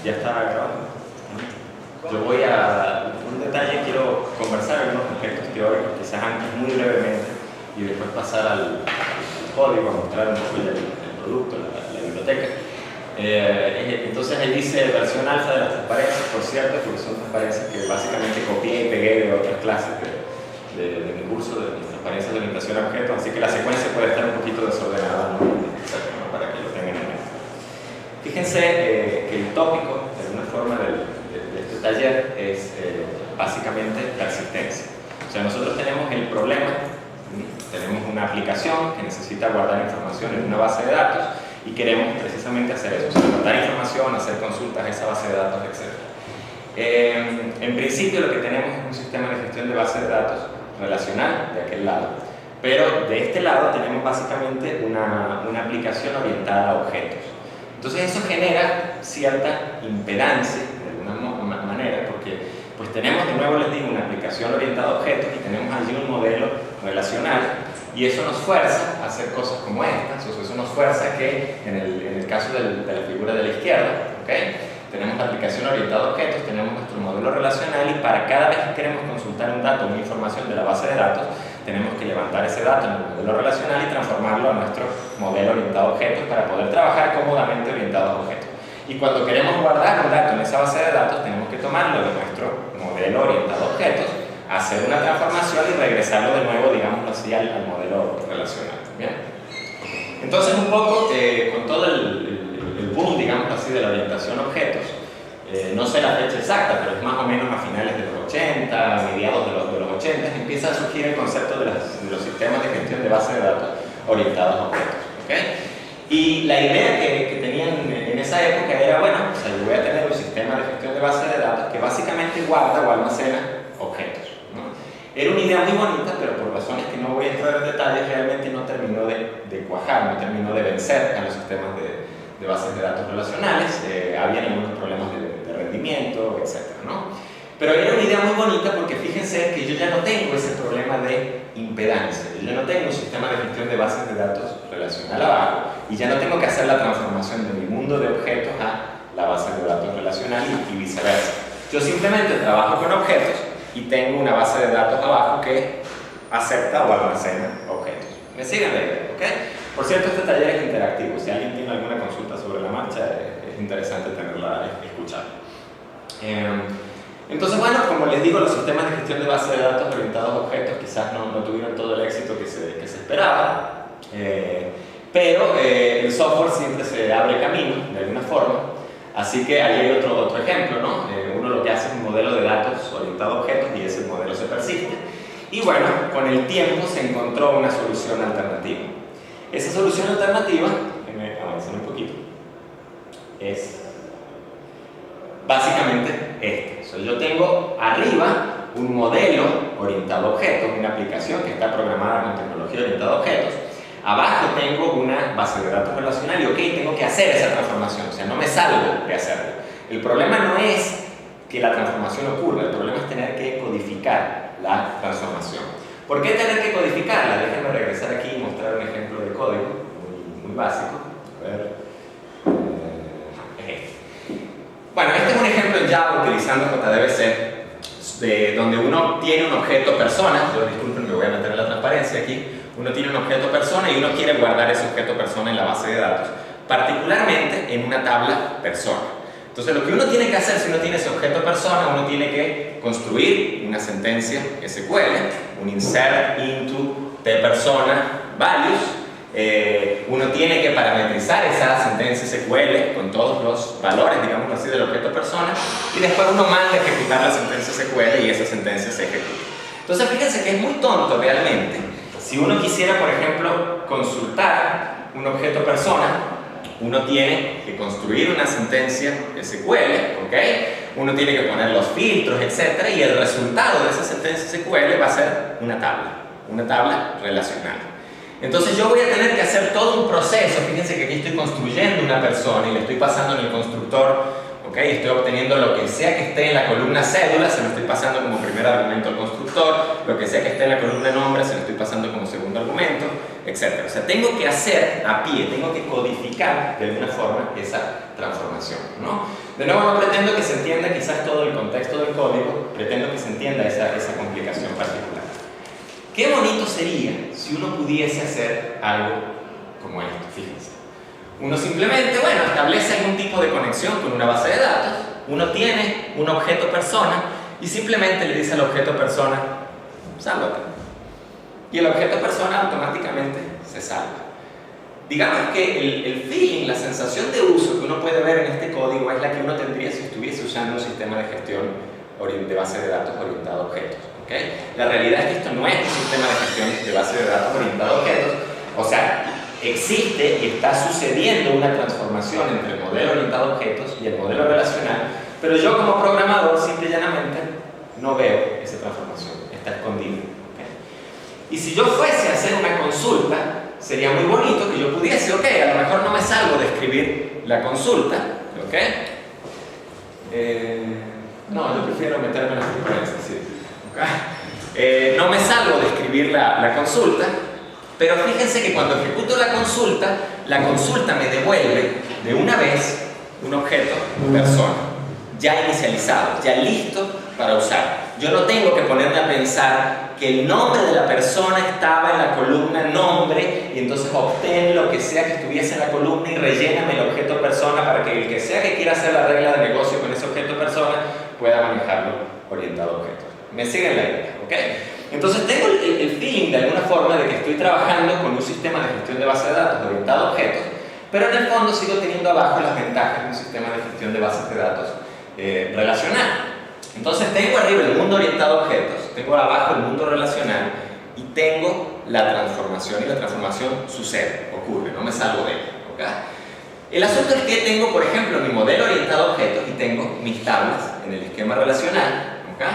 Ya está grabando. Yo voy a un detalle, quiero conversar algunos aspectos teóricos, quizás antes muy brevemente, y después pasar al código, a mostrar un poco el producto, la biblioteca. Entonces él dice versión alfa de las transparencias, por cierto, porque son transparencias que básicamente copié y pegué de otras clases de mi curso de mis transparencias de orientación a objetos, así que la secuencia puede estar un poquito desordenada, ¿no? Para que lo tengan en mente. Fíjense que el tópico, de alguna forma, de este taller es básicamente persistencia. O sea, nosotros tenemos el problema, tenemos una aplicación que necesita guardar información en una base de datos y queremos precisamente hacer eso, o sea, guardar información, hacer consultas a esa base de datos, etc. En principio lo que tenemos es un sistema de gestión de base de datos relacional de aquel lado, pero de este lado tenemos básicamente una aplicación orientada a objetos. Entonces eso genera cierta impedancia de alguna manera, porque pues tenemos, de nuevo les digo, una aplicación orientada a objetos y tenemos allí un modelo relacional, y eso nos fuerza a hacer cosas como estas. O sea, eso nos fuerza que en el caso de la figura de la izquierda, ¿okay? Tenemos la aplicación orientada a objetos, tenemos nuestro modelo relacional, y para cada vez que queremos consultar un dato o una información de la base de datos, tenemos que levantar ese dato en el modelo relacional y transformarlo a nuestro modelo orientado a objetos para poder trabajar cómodamente orientado a objetos. Y cuando queremos guardar un dato en esa base de datos, tenemos que tomarlo de nuestro modelo orientado a objetos, hacer una transformación y regresarlo de nuevo, digámoslo así, al modelo relacional. ¿Bien? Entonces, un poco con todo el boom, digámoslo así, de la orientación a objetos, no sé la fecha exacta, pero es más o menos a finales de los 80, mediados de los 80, empieza a surgir el concepto de los sistemas de gestión de base de datos orientados a objetos. ¿Okay? Y la idea que tenían en esa época era, bueno, o sea, yo voy a tener un sistema de gestión de base de datos que básicamente guarda o almacena objetos, ¿no? Era una idea muy bonita, pero por razones que no voy a entrar en detalles, realmente no terminó de cuajar, no terminó de vencer a los sistemas de bases de datos relacionales. Había algunos problemas de rendimiento, etc., ¿no? Pero era una idea muy bonita porque fíjense que yo ya no tengo ese problema de impedancia, yo ya no tengo un sistema de gestión de bases de datos relacional abajo, y ya no tengo que hacer la transformación de mi mundo de objetos a la base de datos relacional y viceversa. Yo simplemente trabajo con objetos y tengo una base de datos abajo que acepta o almacena objetos. ¿Me siguen la idea? ¿Okay? Por cierto, este taller es interactivo. Si alguien tiene alguna consulta sobre la marcha, es interesante tenerla escuchada. Entonces, bueno, como les digo, los sistemas de gestión de base de datos orientados a objetos quizás no tuvieron todo el éxito que se esperaba, pero el software siempre se abre camino, de alguna forma. Así que ahí hay otro ejemplo, ¿no? Uno lo que hace es un modelo de datos orientado a objetos y ese modelo se persiste. Y bueno, con el tiempo se encontró una solución alternativa. Esa solución alternativa, déjenme avanzar un poquito, es básicamente esto. O sea, yo tengo arriba un modelo orientado a objetos, una aplicación que está programada con tecnología orientada a objetos. Abajo tengo una base de datos relacional y ok, tengo que hacer esa transformación, o sea, no me salgo de hacerlo. El problema no es que la transformación ocurra, el problema es tener que codificar la transformación. ¿Por qué tener que codificarla? Déjenme regresar aquí y mostrar un ejemplo de código muy básico. A ver, es este. Bueno, este es un ejemplo en Java utilizando JDBC, donde uno tiene un objeto persona. Yo, disculpen, me voy a meter en la transparencia aquí. Uno tiene un objeto persona y uno quiere guardar ese objeto persona en la base de datos, particularmente en una tabla persona. Entonces, lo que uno tiene que hacer si uno tiene ese objeto persona, uno tiene que construir una sentencia SQL, un insert into persona values. Uno tiene que parametrizar esa sentencia SQL con todos los valores, digamos así, del objeto persona, y después uno manda a ejecutar la sentencia SQL y esa sentencia se ejecuta. Entonces, fíjense que es muy tonto realmente. Si uno quisiera, por ejemplo, consultar un objeto persona, uno tiene que construir una sentencia SQL, ¿ok? Uno tiene que poner los filtros, etc. Y el resultado de esa sentencia SQL va a ser una tabla relacional. Entonces yo voy a tener que hacer todo un proceso. Fíjense que aquí estoy construyendo una persona y le estoy pasando en el constructor, ¿ok? Estoy obteniendo lo que sea que esté en la columna cédula, se lo estoy pasando como primer argumento al constructor, lo que sea que esté en la columna nombre, se lo estoy pasando como segundo argumento, etc. O sea, tengo que hacer a pie, tengo que codificar de alguna forma esa transformación, ¿no? De nuevo, no pretendo que se entienda quizás todo el contexto del código, pretendo que se entienda esa complicación particular. Qué bonito sería si uno pudiese hacer algo como esto, fíjense. Uno simplemente, bueno, establece algún tipo de conexión con una base de datos, uno tiene un objeto persona y simplemente le dice al objeto persona, sálvate. Y el objeto persona automáticamente se salva. Digamos que el feeling, la sensación de uso que uno puede ver en este código es la que uno tendría si estuviese usando un sistema de gestión de base de datos orientado a objetos. ¿Okay? La realidad es que esto no es un sistema de gestión de base de datos orientado a objetos, o sea, existe y está sucediendo una transformación entre el modelo orientado a objetos y el modelo relacional, pero yo como programador simple y llanamente no veo esa transformación, está escondida. ¿Okay? Y si yo fuese a hacer una consulta, sería muy bonito que yo pudiese, ok, a lo mejor no me salgo de escribir la consulta, ¿ok? No, yo prefiero meterme en las frecuencias, sí. ¿Okay? No me salgo de escribir la consulta, pero fíjense que cuando ejecuto la consulta me devuelve de una vez un objeto persona, ya inicializado, ya listo para usar. Yo no tengo que ponerme a pensar que el nombre de la persona estaba en la columna nombre y entonces obtén lo que sea que estuviese en la columna y relléname el objeto persona para que el que sea que quiera hacer la regla de negocio con ese objeto persona pueda manejarlo orientado a objetos. ¿Me siguen la idea? ¿Ok? Entonces tengo el feeling de alguna forma de que estoy trabajando con un sistema de gestión de base de datos orientado a objetos, pero en el fondo sigo teniendo abajo las ventajas de un sistema de gestión de bases de datos relacional. Entonces tengo arriba el mundo orientado a objetos, tengo abajo el mundo relacional y tengo la transformación, y la transformación sucede, ocurre, no me salgo de ella. ¿Okay? El asunto es que tengo, por ejemplo, mi modelo orientado a objetos y tengo mis tablas en el esquema relacional. ¿Okay?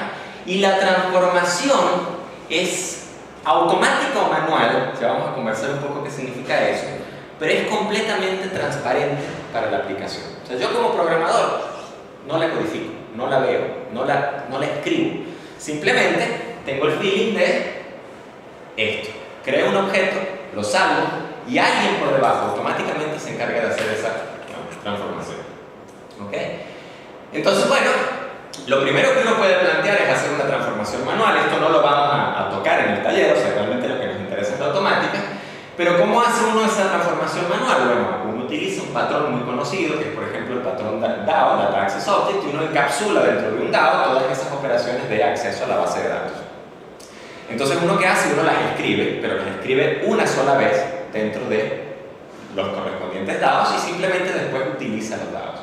Y la transformación es automática o manual, ya vamos a conversar un poco qué significa eso, pero es completamente transparente para la aplicación. O sea, yo como programador no la codifico, no la veo, no la escribo. Simplemente tengo el feeling de esto. Creo un objeto, lo salvo y alguien por debajo automáticamente se encarga de hacer esa transformación. ¿Ok? Entonces, bueno, lo primero que uno puede plantear es hacer una transformación manual. Esto no lo vamos a tocar en el taller, o sea, realmente lo que nos interesa es la automática. Pero ¿cómo hace uno esa transformación manual? Bueno, uno utiliza un patrón muy conocido, que es por ejemplo el patrón DAO, Data Access Object, y uno encapsula dentro de un DAO todas esas operaciones de acceso a la base de datos. Entonces uno que hace, uno las escribe, pero las escribe una sola vez dentro de los correspondientes DAOs y simplemente después utiliza los DAOs.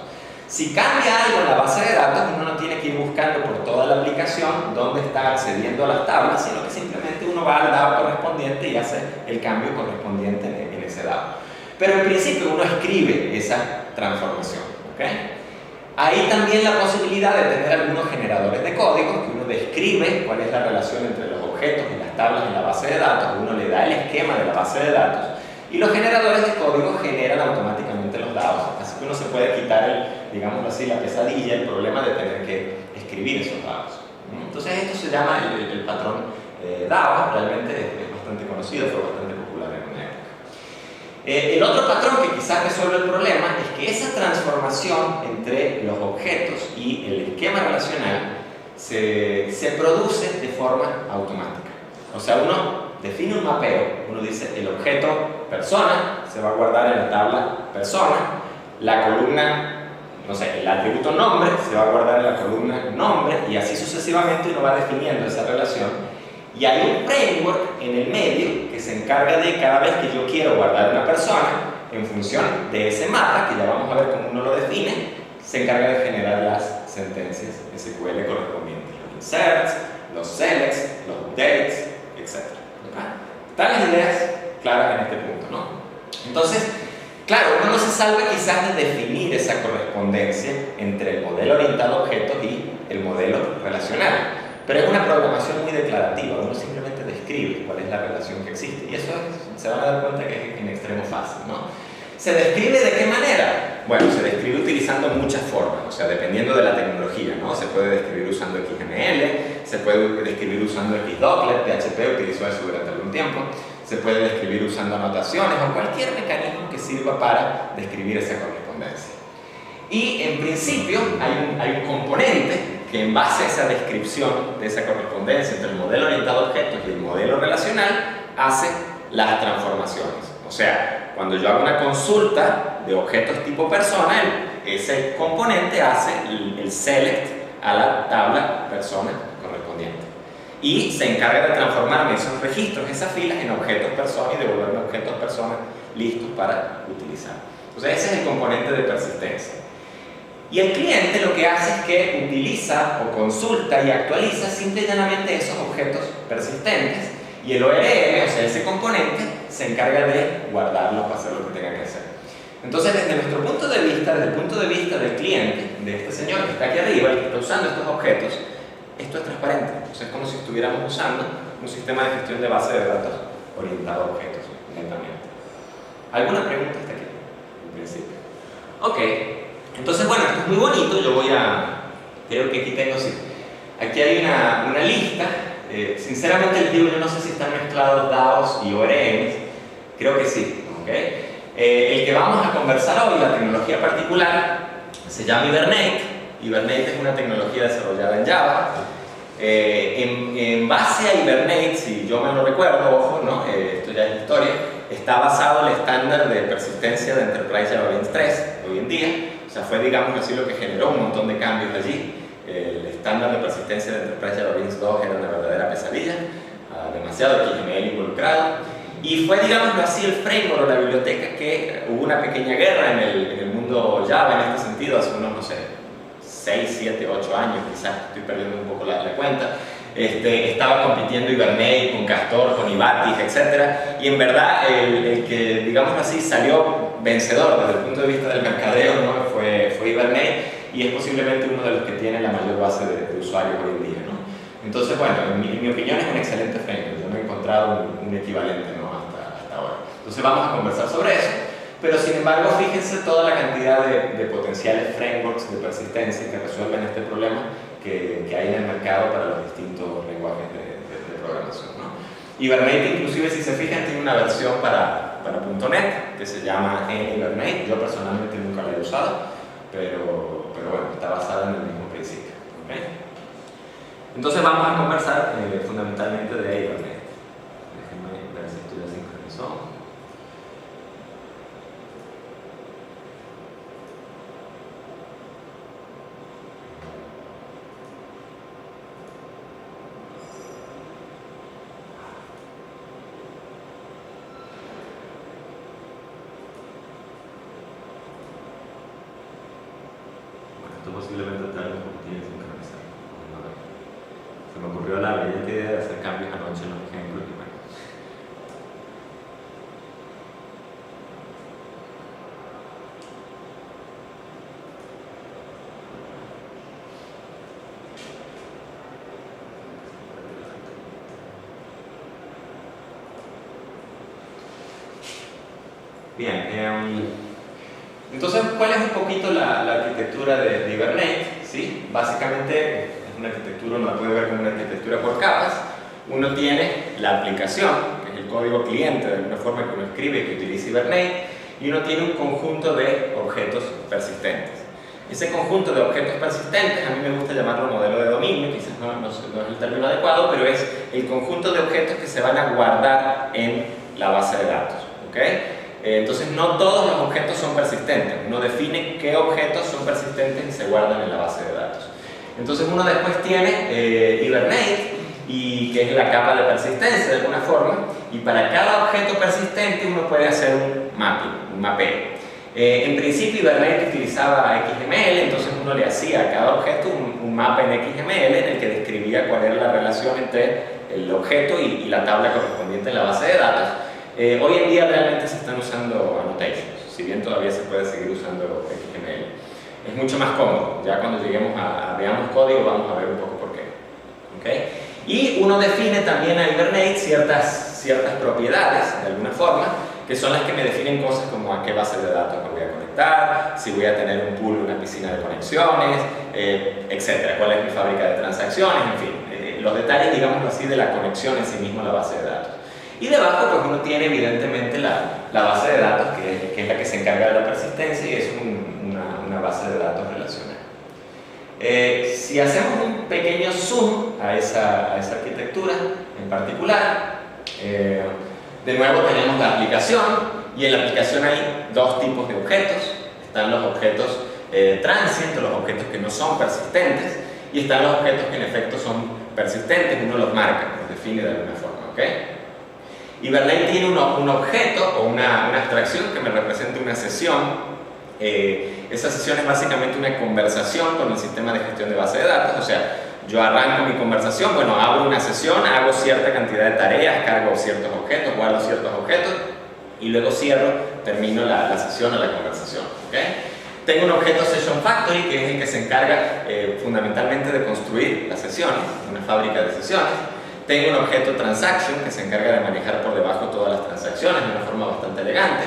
Si cambia algo en la base de datos, uno no tiene que ir buscando por toda la aplicación dónde está accediendo a las tablas, sino que simplemente uno va al DAO correspondiente y hace el cambio correspondiente en ese DAO. Pero en principio uno escribe esa transformación. ¿Okay? Hay también la posibilidad de tener algunos generadores de código, que uno describe cuál es la relación entre los objetos y las tablas en la base de datos, uno le da el esquema de la base de datos, y los generadores de código generan automáticamente los DAOs. Así que uno se puede quitar, digámoslo así, la pesadilla, el problema de tener que escribir esos DAOs. Entonces esto se llama el patrón DAO, realmente es bastante conocido, fue bastante popular en una época. El otro patrón que quizás resuelve el problema es que esa transformación entre los objetos y el esquema relacional se produce de forma automática. O sea, uno define un mapeo, uno dice el objeto persona se va a guardar en la tabla persona, la columna, no sé, el atributo nombre se va a guardar en la columna nombre y así sucesivamente uno va definiendo esa relación. Y hay un framework en el medio que se encarga de cada vez que yo quiero guardar una persona, en función de ese mapa, que ya vamos a ver cómo uno lo define, se encarga de generar las sentencias SQL correspondientes, los inserts, los selects, los updates, etc. Están las ideas claras en este punto, ¿no? Entonces, claro, uno no se salva quizás de definir esa correspondencia entre el modelo orientado a objetos y el modelo relacional. Pero es una programación muy declarativa, uno simplemente describe cuál es la relación que existe. Y eso se van a dar cuenta que es en extremo fácil, ¿no? ¿Se describe de qué manera? Bueno, se describe utilizando muchas formas, o sea, dependiendo de la tecnología, ¿no? Se puede describir usando XML, se puede describir usando XDocklet, PHP utilizó eso durante algún tiempo, se puede describir usando anotaciones o cualquier mecanismo que sirva para describir esa correspondencia. Y en principio hay un componente que en base a esa descripción de esa correspondencia entre el modelo orientado a objetos y el modelo relacional hace las transformaciones. O sea, cuando yo hago una consulta de objetos tipo persona, ese componente hace el select a la tabla persona correspondiente. Y se encarga de transformarme esos registros, esas filas, en objetos persona y devolverme objetos persona listos para utilizar. Entonces ese es el componente de persistencia. Y el cliente lo que hace es que utiliza o consulta y actualiza simple y llanamente esos objetos persistentes, y el ORM, o sea, ese componente, se encarga de guardarlos para hacer lo que tenga que hacer. Entonces, desde nuestro punto de vista, desde el punto de vista del cliente, de este señor que está aquí arriba y que está usando estos objetos, esto es transparente. O sea, es como si estuviéramos usando un sistema de gestión de base de datos orientado a objetos, netamente. ¿Alguna pregunta hasta aquí? En principio. Ok. Entonces, bueno, esto es muy bonito. Yo voy a... Creo que aquí tengo... Sí. Aquí hay una lista. Sinceramente les digo, yo no sé si están mezclados DAOs y ORMs. Creo que sí. ¿Okay? El que vamos a conversar hoy, la tecnología particular, se llama Hibernate. Hibernate es una tecnología desarrollada en Java. En base a Hibernate, si yo me lo recuerdo, ojo, ¿no? Esto ya es historia, está basado el estándar de persistencia de Enterprise Java Beans 3 hoy en día. O sea, fue, digamos así, lo que generó un montón de cambios allí. El estándar de persistencia de Enterprise Java Beans 2 era una verdadera pesadilla, demasiado XML involucrado. Y fue, digámoslo así, el framework o la biblioteca que hubo una pequeña guerra en el mundo Java en este sentido, hace unos, no sé, 6, 7, 8 años, quizás estoy perdiendo un poco la cuenta. Estaba compitiendo Hibernate con Castor, con Ivatis, etc. Y en verdad, el que, digámoslo así, salió vencedor desde el punto de vista del mercadeo, ¿no? fue Hibernate, y es posiblemente uno de los que tiene la mayor base de usuarios hoy en día, ¿no? Entonces, bueno, en mi opinión es un excelente framework. Yo no he encontrado un equivalente, ¿no? hasta ahora. Entonces vamos a conversar sobre eso. Pero sin embargo, fíjense toda la cantidad de potenciales frameworks de persistencia que resuelven este problema que hay en el mercado para los distintos lenguajes de programación, ¿no? Hibernate, inclusive, si se fijan, tiene una versión para .NET que se llama Hibernate. Yo personalmente nunca la he usado, pero bueno, está basada en el mismo principio. ¿Okay? Entonces vamos a conversar fundamentalmente de Hibernate. Déjenme ver si esto ya sincronizó. Posiblemente tal vez no tiene sincronizado. Se me ocurrió la brillante idea de hacer cambios anoche en los ejemplos y bueno. Bien, entonces, ¿cuál es un poquito la arquitectura de Hibernate? ¿Sí? Básicamente es una arquitectura, uno la puede ver como una arquitectura por capas. Uno tiene la aplicación, que es el código cliente de alguna forma que uno escribe y que utiliza Hibernate, y uno tiene un conjunto de objetos persistentes. Ese conjunto de objetos persistentes, a mí me gusta llamarlo modelo de dominio, quizás no es el término adecuado, pero es el conjunto de objetos que se van a guardar en la base de datos. ¿Okay? Entonces no todos los objetos son persistentes. Uno define qué objetos son persistentes y se guardan en la base de datos. Entonces uno después tiene Hibernate, y que es la capa de persistencia de alguna forma, y para cada objeto persistente uno puede hacer un mapping, un mapeo. En principio Hibernate utilizaba XML, entonces uno le hacía a cada objeto un mapa en XML en el que describía cuál era la relación entre el objeto y la tabla correspondiente en la base de datos. Hoy en día realmente se están usando annotations, si bien todavía se puede seguir usando XML. Es mucho más cómodo. Ya cuando lleguemos a veamos código vamos a ver un poco por qué. ¿Okay? Y uno define también a Hibernate ciertas propiedades, de alguna forma, que son las que me definen cosas como a qué base de datos me voy a conectar, si voy a tener un pool, una piscina de conexiones, etc. Cuál es mi fábrica de transacciones, en fin. Los detalles, digámoslo así, de la conexión en sí mismo a la base de datos. Y debajo pues uno tiene evidentemente la base de datos que es la que se encarga de la persistencia, y es una base de datos relacional. Si hacemos un pequeño zoom a esa arquitectura en particular, de nuevo tenemos la aplicación, y en la aplicación hay dos tipos de objetos. Están los objetos transient, los objetos que no son persistentes, y están los objetos que en efecto son persistentes, uno los marca, los define de alguna forma, ¿ok? Hibernate tiene un objeto o una abstracción que me representa una sesión. Esa sesión es básicamente una conversación con el sistema de gestión de base de datos. O sea, yo arranco mi conversación, bueno, abro una sesión, hago cierta cantidad de tareas, cargo ciertos objetos, guardo ciertos objetos y luego cierro, termino la sesión o la conversación, ¿ok? Tengo un objeto Session Factory, que es el que se encarga fundamentalmente de construir las sesiones, una fábrica de sesiones. Tengo un objeto Transaction, que se encarga de manejar por debajo todas las transacciones de una forma bastante elegante.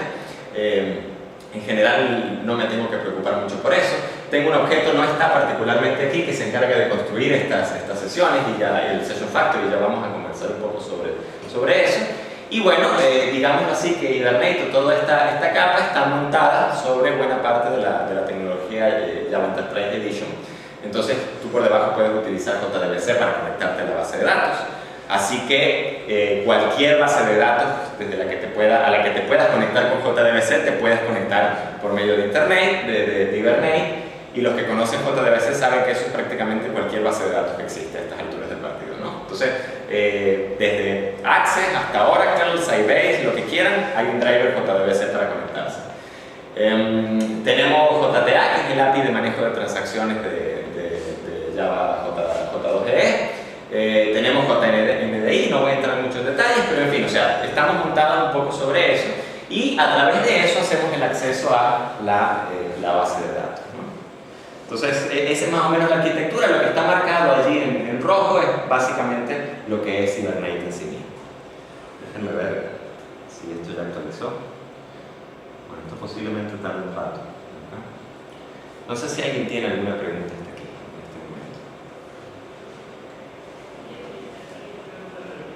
En general no me tengo que preocupar mucho por eso. Tengo un objeto, no está particularmente aquí, que se encarga de construir estas sesiones, y ya el Session Factory, ya vamos a conversar un poco sobre eso. Y bueno, digamos así que Hibernate, toda esta capa está montada sobre buena parte de la tecnología Java Enterprise Edition. Entonces tú por debajo puedes utilizar JDBC para conectarte a la base de datos. Así que cualquier base de datos desde a la que te puedas conectar con JDBC, te puedes conectar por medio de internet, de Hibernate, y los que conocen JDBC saben que eso es prácticamente cualquier base de datos que existe a estas alturas del partido, ¿no? Entonces, desde Access hasta Oracle, Sybase, lo que quieran, hay un driver JDBC para conectarse. Tenemos JTA, que es el API de manejo de transacciones de Java J2EE. Tenemos JNDI, no voy a entrar en muchos detalles, pero en fin, o sea, estamos montados un poco sobre eso, y a través de eso hacemos el acceso a la base de datos, ¿no? Entonces, esa es más o menos la arquitectura. Lo que está marcado allí en rojo es básicamente lo que es Hibernate en sí mismo. Déjenme ver si esto ya actualizó. Bueno, esto posiblemente tarde un rato. No sé si alguien tiene alguna pregunta hasta aquí, en este momento.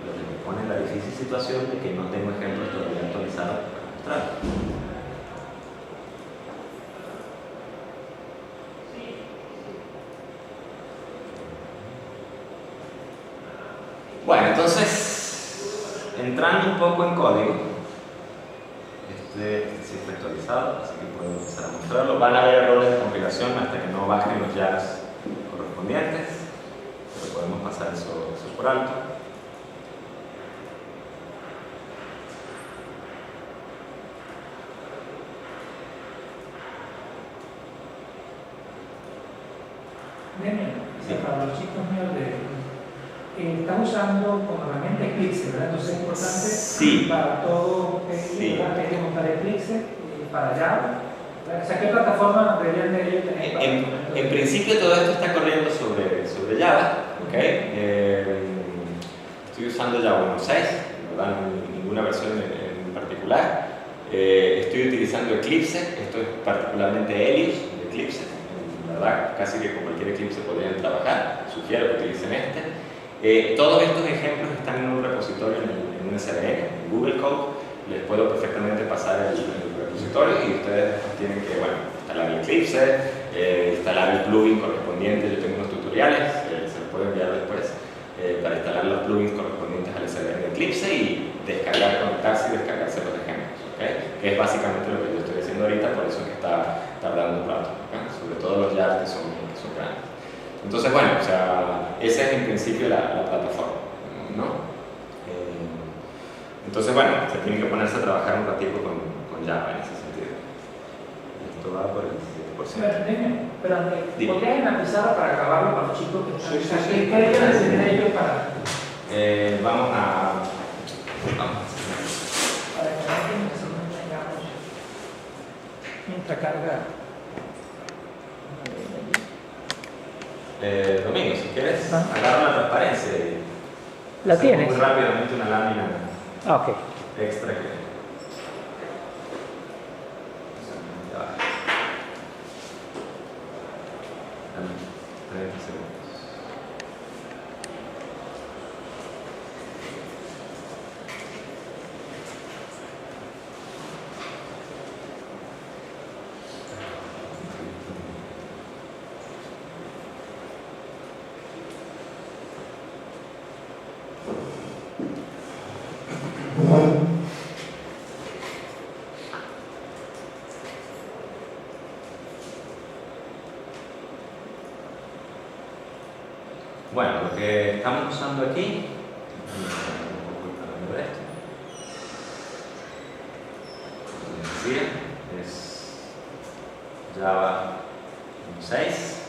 Lo que me pone en la difícil situación de que no tengo ejemplos todavía actualizados para mostrar. Bueno, entonces, entrando un poco en código, sí está actualizado, así que puedo empezar a mostrarlo. Van a haber errores de compilación hasta que no bajen los jars correspondientes, pero podemos pasar eso por alto. Sí. Para los chicos míos estás usando como herramienta Eclipse, ¿verdad? Entonces es importante sí. Para todo sí. Hay que montar Eclipse para Java. O sea, ¿qué plataforma deberían de ellos tener? En principio todo esto está corriendo sobre Java, ¿ok? Estoy usando Java 1.6, no dan ninguna versión en particular. Estoy utilizando Eclipse, esto es particularmente Helios de Eclipse. La verdad, casi que con cualquier Eclipse podrían trabajar, sugiero que utilicen este. Todos estos ejemplos están en un repositorio en un SVN, en Google Code. Les puedo perfectamente pasar el repositorio y ustedes después tienen que, bueno, instalar el Eclipse, instalar el plugin correspondiente. Yo tengo unos tutoriales, se los puedo enviar después, para instalar los plugins correspondientes al SVN de Eclipse y descargar, conectarse y descargarse los ejemplos, ¿okay? Que es básicamente lo que yo estoy haciendo ahorita, por eso es que está tardando un rato, ¿okay? Sobre todo los jars que son grandes. Entonces, bueno, o sea, esa es en principio la plataforma, ¿no? Entonces, bueno, se tiene que ponerse a trabajar un ratito con Java en ese sentido. Esto va por el 17%. Pero ¿podrías en la pizarra para acabarlo para los chicos que están? Sí. ¿Qué deben decir ellos para...? Vamos a... Para que no tengamos mientras carga. Domingo, si quieres, agarra la transparencia y ¿La tienes? muy rápidamente una lámina Ok. extra que... Dame 30 segundos. Bueno, lo que estamos usando aquí, un poco el tamaño de esto, como decía, es Java 6.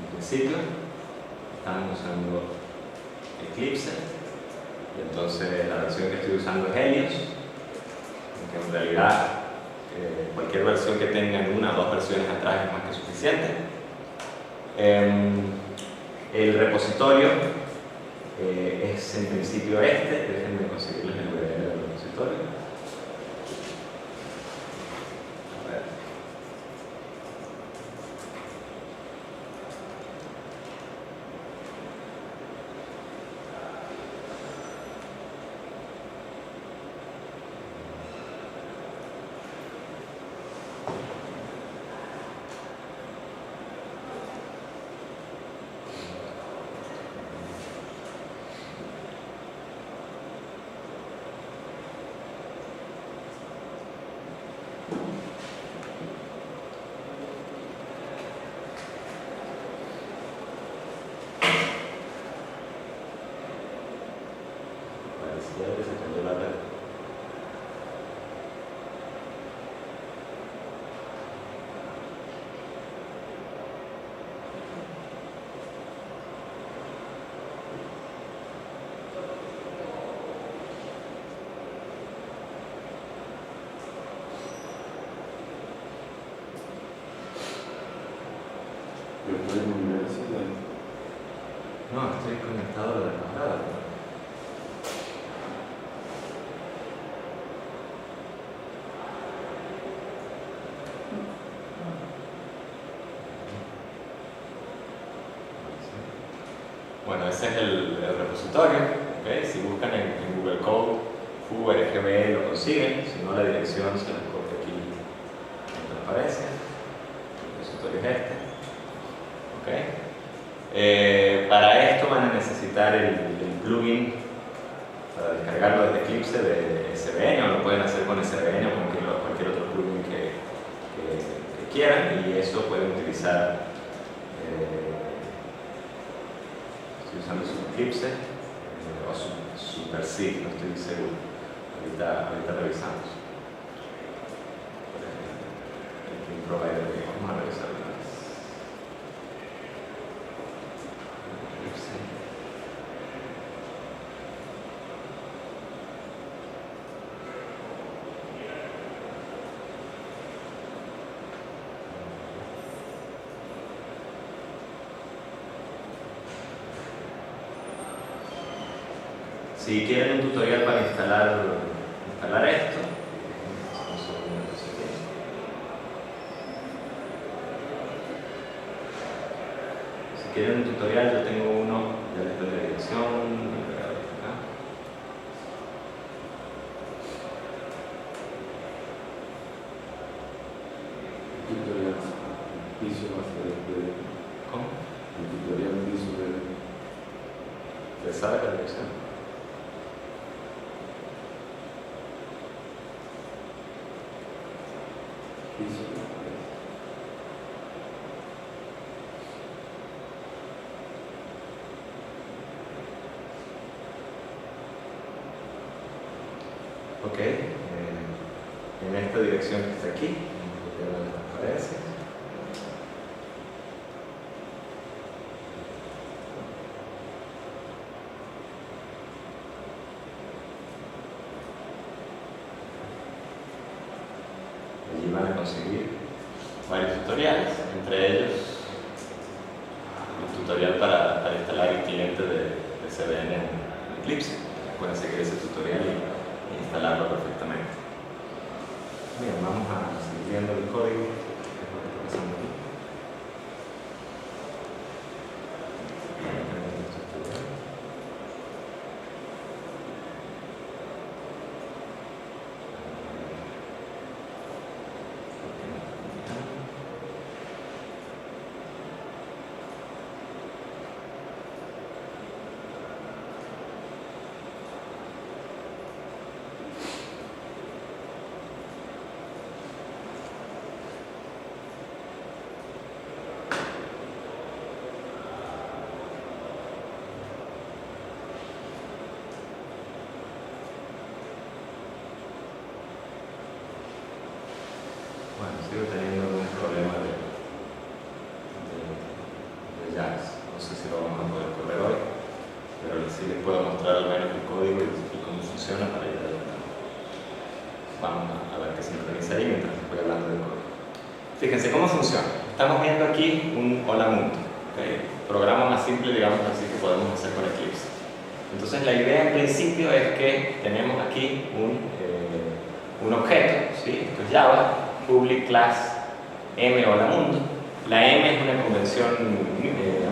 En principio, estamos usando Eclipse, y entonces la versión que estoy usando es Helios, aunque en realidad cualquier versión que tengan una o dos versiones atrás es más que suficiente. El repositorio es en principio este. Déjenme conseguirles el URL del repositorio. A ver. Parecía que se cayó la red. Yo estoy en la universidad. No, estoy conectado de la cámara. Bueno, ese es el repositorio. ¿Okay? Si buscan en Google Code, FURGB lo consiguen, si no la dirección se la copio aquí donde aparece. El repositorio es este. ¿Okay? Para esto van a necesitar el plugin para descargarlo desde Eclipse de SVN, o lo pueden hacer con SVN o con cualquier otro plugin que quieran, y eso pueden utilizar. Estoy usando su Eclipse o su Persil, no estoy seguro. Ahorita revisamos. El plugin provider que vamos a revisar una vez. Eclipse. Si quieren un tutorial para instalar esto, si quieren un tutorial, yo tengo uno, ya les doy la dirección, acá. Tutorial piso más de ¿Cómo? el tutorial piso de ¿Les sabe la dirección? piso. Ok, en esta dirección que está aquí, ya aparece. Allí van a conseguir varios tutoriales, entre ellos el tutorial para instalar el cliente de SVN en Eclipse. Pueden seguir ese tutorial y instalarlo perfectamente. Bien, vamos a seguir viendo el código, que es lo que está pasando aquí. funciona para ir adelantando. Vamos a ver qué sincroniza ahí mientras voy hablando del código. Fíjense cómo funciona. Estamos viendo aquí un hola mundo. ¿Okay? Programa más simple, digamos así, que podemos hacer con Eclipse. Entonces la idea en principio es que tenemos aquí un objeto, ¿sí? Esto es Java, public class m hola mundo. La m es una convención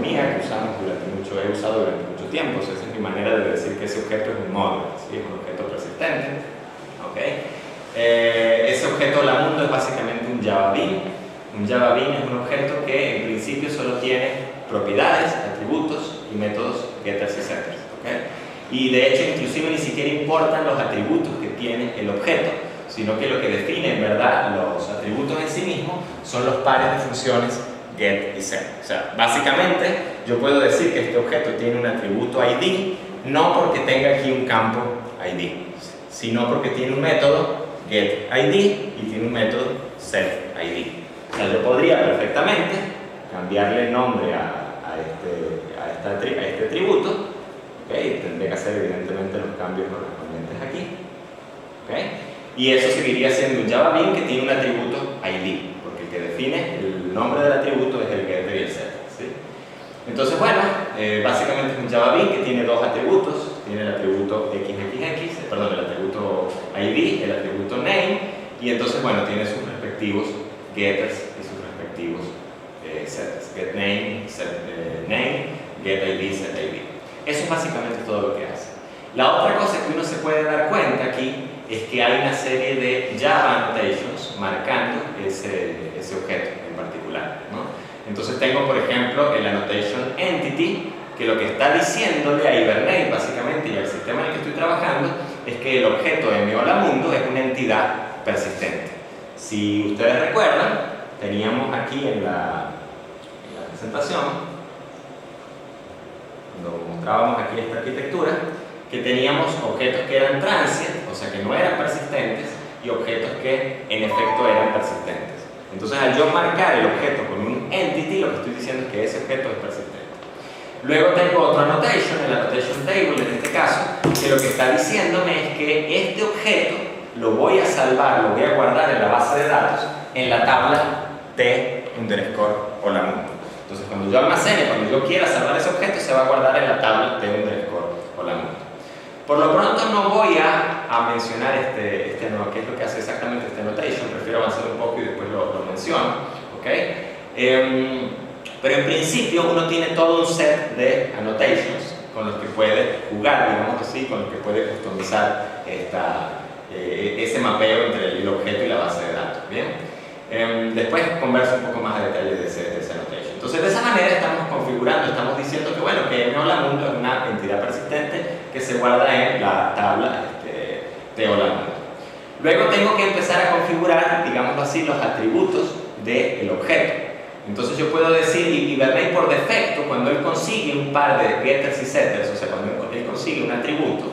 mía que he usado durante mucho tiempo. O sea, esa es mi manera de decir que ese objeto es un model, ¿sí? Es un objeto persistente. ¿Okay? Ese objeto hola mundo es básicamente un Java Bean. Un Java Bean es un objeto que en principio solo tiene propiedades, atributos y métodos getters y setters. ¿Okay? Y de hecho inclusive ni siquiera importan los atributos que tiene el objeto, sino que lo que define en verdad los atributos en sí mismos son los pares de funciones get y set. O sea, básicamente yo puedo decir que este objeto tiene un atributo ID no porque tenga aquí un campo ID, sino porque tiene un método get ID y tiene un método set ID. O sea, yo podría perfectamente cambiarle el nombre a este atributo. ¿Okay? Tendré que hacer evidentemente los cambios correspondientes aquí. ¿Okay? Y eso seguiría siendo un Java Bean que tiene un atributo ID, porque el que define el nombre del atributo es el getter y el setter, ¿sí? Entonces, bueno, básicamente es un Java Bean que tiene dos atributos. Tiene el atributo XXX, perdón, el atributo ID, el atributo name, y entonces, bueno, tiene sus respectivos getters y sus respectivos setters. Get name, get ID, set ID. Eso es básicamente todo lo que hace. La otra cosa que uno se puede dar cuenta aquí es que hay una serie de Java annotations marcando ese objeto en particular, ¿no? Entonces tengo, por ejemplo, el annotation entity, que lo que está diciéndole a Hibernate básicamente y al sistema en el que estoy trabajando es que el objeto de mi hola mundo es una entidad persistente. Si ustedes recuerdan, teníamos aquí en la presentación, cuando mostrábamos aquí esta arquitectura, que teníamos objetos que eran transient, o sea que no eran persistentes, y objetos que en efecto eran persistentes. Entonces, al yo marcar el objeto con un entity, lo que estoy diciendo es que ese objeto es persistente. Luego tengo otro annotation, el annotation table en este caso, que lo que está diciéndome es que este objeto lo voy a salvar, lo voy a guardar en la base de datos en la tabla t_hola mundo. Entonces, cuando yo almacene, cuando yo quiera salvar ese objeto, se va a guardar en la tabla t_hola mundo. Por lo pronto no voy a mencionar qué es lo que hace exactamente este annotation, prefiero avanzar un poco y después lo menciono, ¿okay? Pero en principio uno tiene todo un set de annotations con los que puede jugar, digamos así, con los que puede customizar ese mapeo entre el objeto y la base de datos, ¿bien? Después converso un poco más a detalle de ese annotation. Entonces, de esa manera estamos configurando, estamos diciendo que, bueno, que hola mundo es una entidad persistente que se guarda en la tabla de hola mundo. Luego tengo que empezar a configurar, digámoslo así, los atributos del objeto. Entonces yo puedo decir, y Hibernate por defecto, cuando él consigue un par de getters y setters, o sea, cuando él consigue un atributo,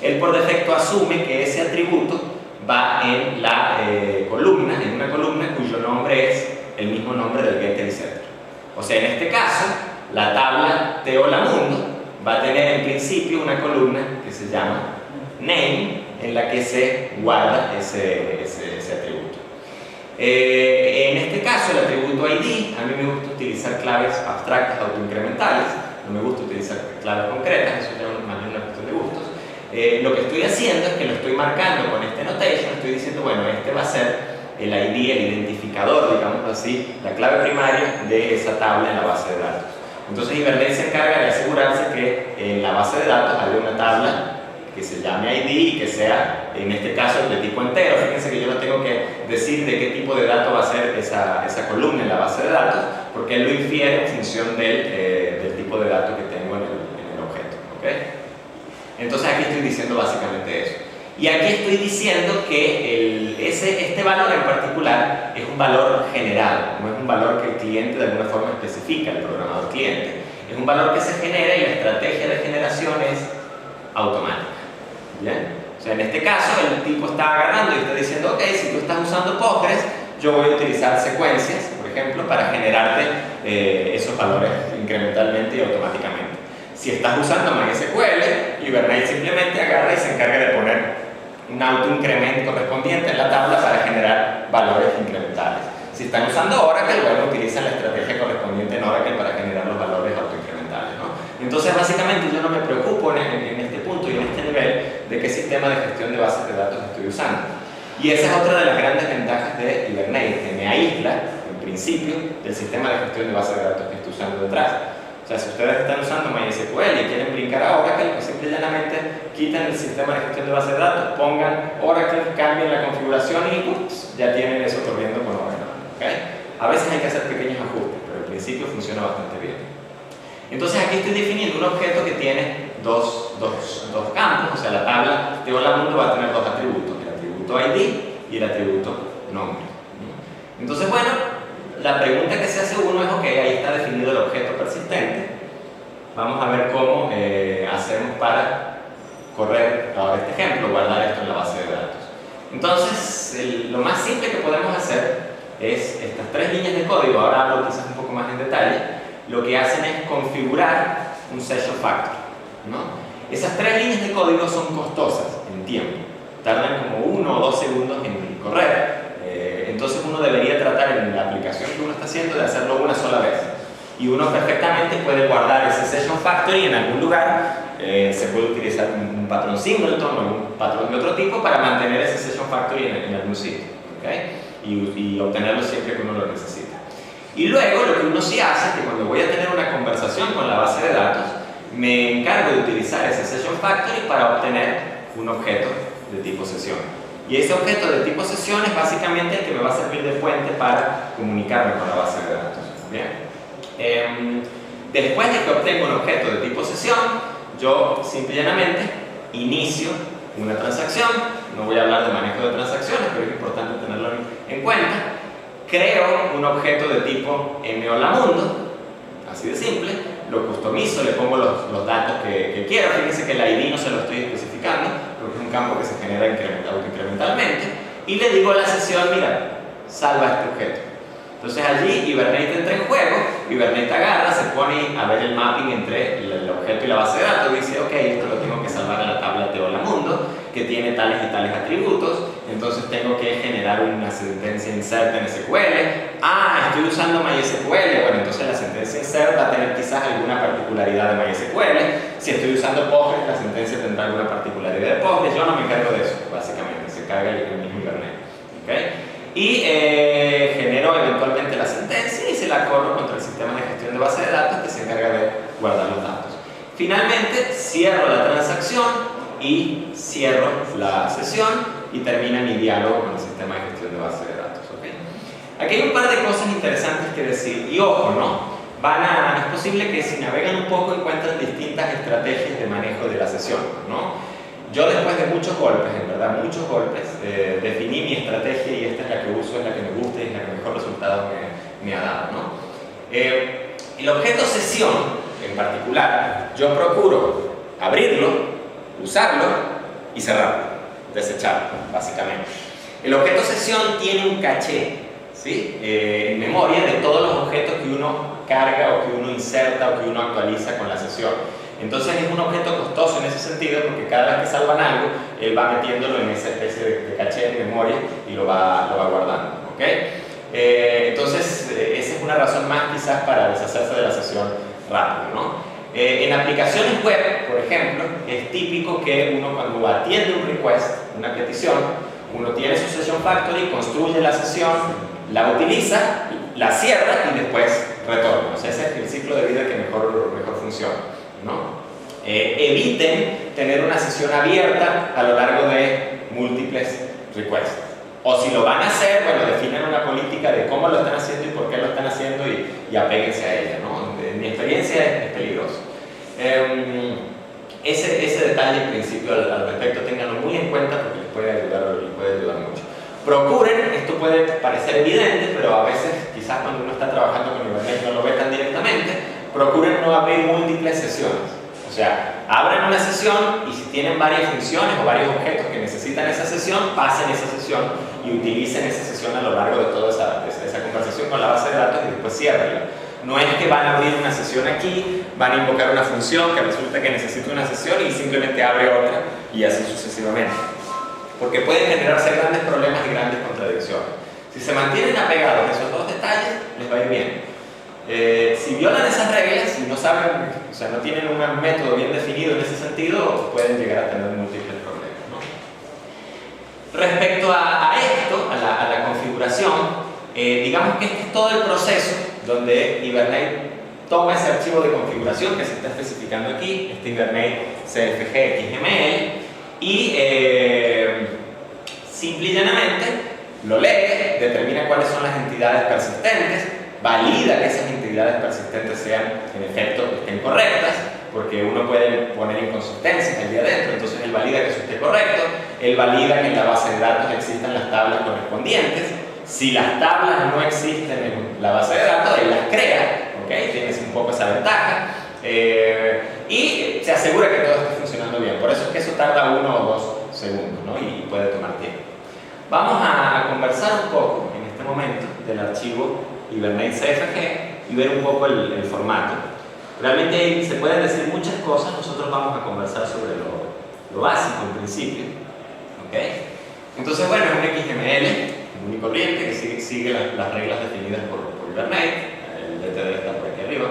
él por defecto asume que ese atributo va en la columna, en una columna cuyo nombre es el mismo nombre del getter y setter. O sea, en este caso, la tabla de hola mundo va a tener en principio una columna que se llama name, en la que se guarda ese atributo. En este caso, el atributo ID, a mí me gusta utilizar claves abstractas autoincrementales, no me gusta utilizar claves concretas, eso ya es más bien una cuestión de gustos. Lo que estoy haciendo es que lo estoy marcando con este notation, estoy diciendo, bueno, este va a ser el ID, el identificador, digamos así, la clave primaria de esa tabla en la base de datos. Entonces Hibernate se encarga de asegurarse que en la base de datos haya una tabla que se llame ID y que sea, en este caso, de tipo entero. Fíjense que yo no tengo que decir de qué tipo de dato va a ser esa columna en la base de datos, porque él lo infiere en función del tipo de dato que tengo en el objeto, ¿okay? Entonces aquí estoy diciendo básicamente eso. Y aquí estoy diciendo que este valor en particular es un valor generado, no es un valor que el cliente de alguna forma especifica, el programador cliente. Es un valor que se genera y la estrategia de generación es automática. ¿Bien? O sea, en este caso el tipo está agarrando y está diciendo, ok, si tú estás usando Postgres, yo voy a utilizar secuencias, por ejemplo, para generarte esos valores incrementalmente y automáticamente. Si estás usando MySQL, Hibernate simplemente agarra y se encarga de poner un autoincremento correspondiente en la tabla para generar valores incrementales. Si están usando Oracle, bueno, utilizan la estrategia correspondiente en Oracle para generar los valores autoincrementales, ¿no? Entonces, básicamente, yo no me preocupo en este punto y en este nivel de qué sistema de gestión de bases de datos estoy usando. Y esa es otra de las grandes ventajas de Hibernate, que me aísla, en principio, del sistema de gestión de bases de datos que estoy usando detrás. O sea, si ustedes están usando MySQL y quieren brincar a Oracle, pues simple y llanamente quiten el sistema de gestión de bases de datos, pongan Oracle, cambien la configuración y ups, ya tienen eso corriendo con Oracle. ¿Okay? A veces hay que hacer pequeños ajustes, pero en principio funciona bastante bien. Entonces aquí estoy definiendo un objeto que tiene dos campos, o sea, la tabla de Hola Mundo va a tener dos atributos, el atributo ID y el atributo nombre. Entonces, bueno, la pregunta que se hace uno es, ok, ahí está definido el objeto persistente. Vamos a ver cómo hacemos para correr ahora este ejemplo, guardar esto en la base de datos. Entonces, lo más simple que podemos hacer es estas tres líneas de código, ahora hablo quizás un poco más en detalle, lo que hacen es configurar un session factor, ¿no? Esas tres líneas de código son costosas en tiempo, tardan como 1 o 2 segundos en correr. Entonces uno debería tratar en la aplicación que uno está haciendo de hacerlo una sola vez. Y uno perfectamente puede guardar ese session factory en algún lugar. Se puede utilizar un patrón singleton o un patrón de otro tipo para mantener ese session factory en algún sitio, ¿okay? Y obtenerlo siempre que uno lo necesita. Y luego lo que uno sí hace es que cuando voy a tener una conversación con la base de datos, me encargo de utilizar ese session factory para obtener un objeto de tipo sesión. Y ese objeto de tipo sesión es básicamente el que me va a servir de fuente para comunicarme con la base de datos. Bien. Después de que obtengo un objeto de tipo sesión, yo simple y llanamente inicio una transacción. No voy a hablar de manejo de transacciones, pero es importante tenerlo en cuenta. Creo un objeto de tipo mHolamundo, así de simple, lo customizo, le pongo los datos que quiero. Fíjense que el ID no se lo estoy especificando, porque es un campo que se genera autoincrementalmente, y le digo a la sesión, mira, salva este objeto. Entonces allí Hibernate entra en juego, Hibernate agarra, se pone a ver el mapping entre el objeto y la base de datos, dice, ok, esto lo tengo que salvar en la tabla de Hola Mundo, que tiene tales y tales atributos, entonces tengo que generar una sentencia insert en SQL. Estoy usando MySQL, bueno, entonces la sentencia insert va a tener quizás alguna particularidad de MySQL. Si estoy usando Postgres, la sentencia tendrá alguna particularidad de Postgres. Yo no me encargo de eso, básicamente, se carga el mismo Hibernate. ¿Okay? Y genero eventualmente la sentencia y se la corro contra el sistema de gestión de base de datos que se encarga de guardar los datos. Finalmente, cierro la transacción y cierro la sesión y termina mi diálogo con el sistema de gestión de base de datos. ¿Okay? Aquí hay un par de cosas interesantes que decir. Y ojo, ¿no? Es posible que si navegan un poco encuentren distintas estrategias de manejo de la sesión, ¿no? Yo después de muchos golpes, en verdad, muchos golpes, definí mi estrategia y esta es la que uso, es la que me gusta y es la que mejor resultado me ha dado, ¿no? El objeto sesión, en particular, yo procuro abrirlo, usarlo y cerrarlo, desecharlo, básicamente. El objeto sesión tiene un caché, ¿sí? En memoria de todos los objetos que uno carga o que uno inserta o que uno actualiza con la sesión. Entonces es un objeto costoso en ese sentido porque cada vez que salvan algo, él va metiéndolo en esa especie de caché de memoria y lo va guardando. ¿Okay? Entonces esa es una razón más quizás para deshacerse de la sesión rápido, ¿no? En aplicaciones web, por ejemplo, es típico que uno cuando atiende un request, una petición, uno tiene su session factory, construye la sesión, la utiliza, la cierra y después retorna. O sea, ese es el ciclo de vida que mejor funciona, ¿no? Eviten tener una sesión abierta a lo largo de múltiples requests. O si lo van a hacer, bueno, definan una política de cómo lo están haciendo y por qué lo están haciendo y apéguense a ella, ¿no? En mi experiencia es peligroso. Ese detalle en principio al respecto, ténganlo muy en cuenta porque les puede ayudar mucho. Procuren, esto puede parecer evidente, pero a veces quizás cuando uno está trabajando con Hibernate no lo ve tan directamente, procuren no abrir múltiples sesiones. O sea, abran una sesión y si tienen varias funciones o varios objetos que necesitan esa sesión, pasen esa sesión y utilicen esa sesión a lo largo de toda esa conversación con la base de datos y después ciérrenla. No es que van a abrir una sesión aquí, van a invocar una función que resulta que necesita una sesión y simplemente abre otra y así sucesivamente. Porque pueden generarse grandes problemas y grandes contradicciones. Si se mantienen apegados a esos dos detalles, les va a ir bien. Si violan esas reglas y no saben, o sea, no tienen un método bien definido en ese sentido, pueden llegar a tener múltiples problemas, ¿no? Respecto a esto, a la configuración, digamos que este es todo el proceso donde Hibernate toma ese archivo de configuración que se está especificando aquí, este Hibernate CFG XML, y simple y llanamente lo lee, determina cuáles son las entidades persistentes, valida que esas entidades persistentes sean, en efecto, estén correctas, porque uno puede poner inconsistencias allí adentro, entonces él valida que eso esté correcto, él valida que en la base de datos existan las tablas correspondientes. Si las tablas no existen en la base de datos, él las crea, ¿ok? Tienes un poco esa ventaja, y se asegura que todo esté funcionando bien. Por eso es que eso tarda 1 o 2 segundos, ¿no? Y puede tomar tiempo. Vamos a conversar un poco en este momento del archivo Hibernate CFG y ver un poco el formato. Realmente se pueden decir muchas cosas, nosotros vamos a conversar sobre lo básico en principio, ¿ok? Entonces, bueno, es un XML muy corriente que sigue las reglas definidas por Hibernate, el DTD está por aquí arriba,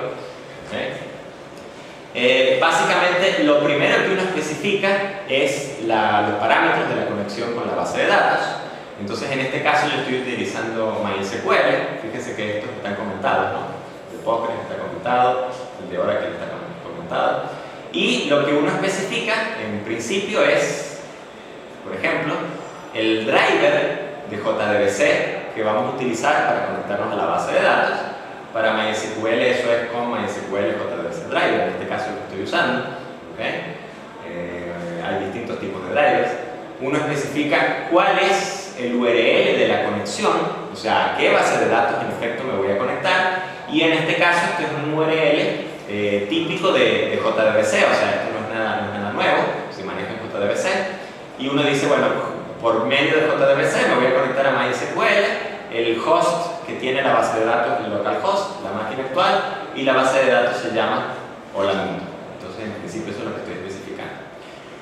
¿okay? Básicamente, lo primero que uno especifica es los parámetros de la conexión con la base de datos. Entonces, en este caso yo estoy utilizando MySQL. Fíjense que estos están comentados, ¿no? El de Postgres está comentado, el de Oracle está comentado. Y lo que uno especifica, en principio, es, por ejemplo, el driver de JDBC que vamos a utilizar para conectarnos a la base de datos. Para MySQL eso es con MySQL JDBC Driver, en este caso lo estoy usando, ¿okay? Hay distintos tipos de drivers. Uno especifica cuál es el URL de la conexión, o sea, a qué base de datos en efecto me voy a conectar, y en este caso este es un URL típico de JDBC, o sea, esto no es nada nuevo, se maneja en JDBC, y uno dice, bueno, por medio de JDBC me voy a conectar a MySQL, el host que tiene la base de datos es el localhost, la máquina actual, y la base de datos se llama Hola Mundo. Entonces, en principio eso es lo que estoy especificando.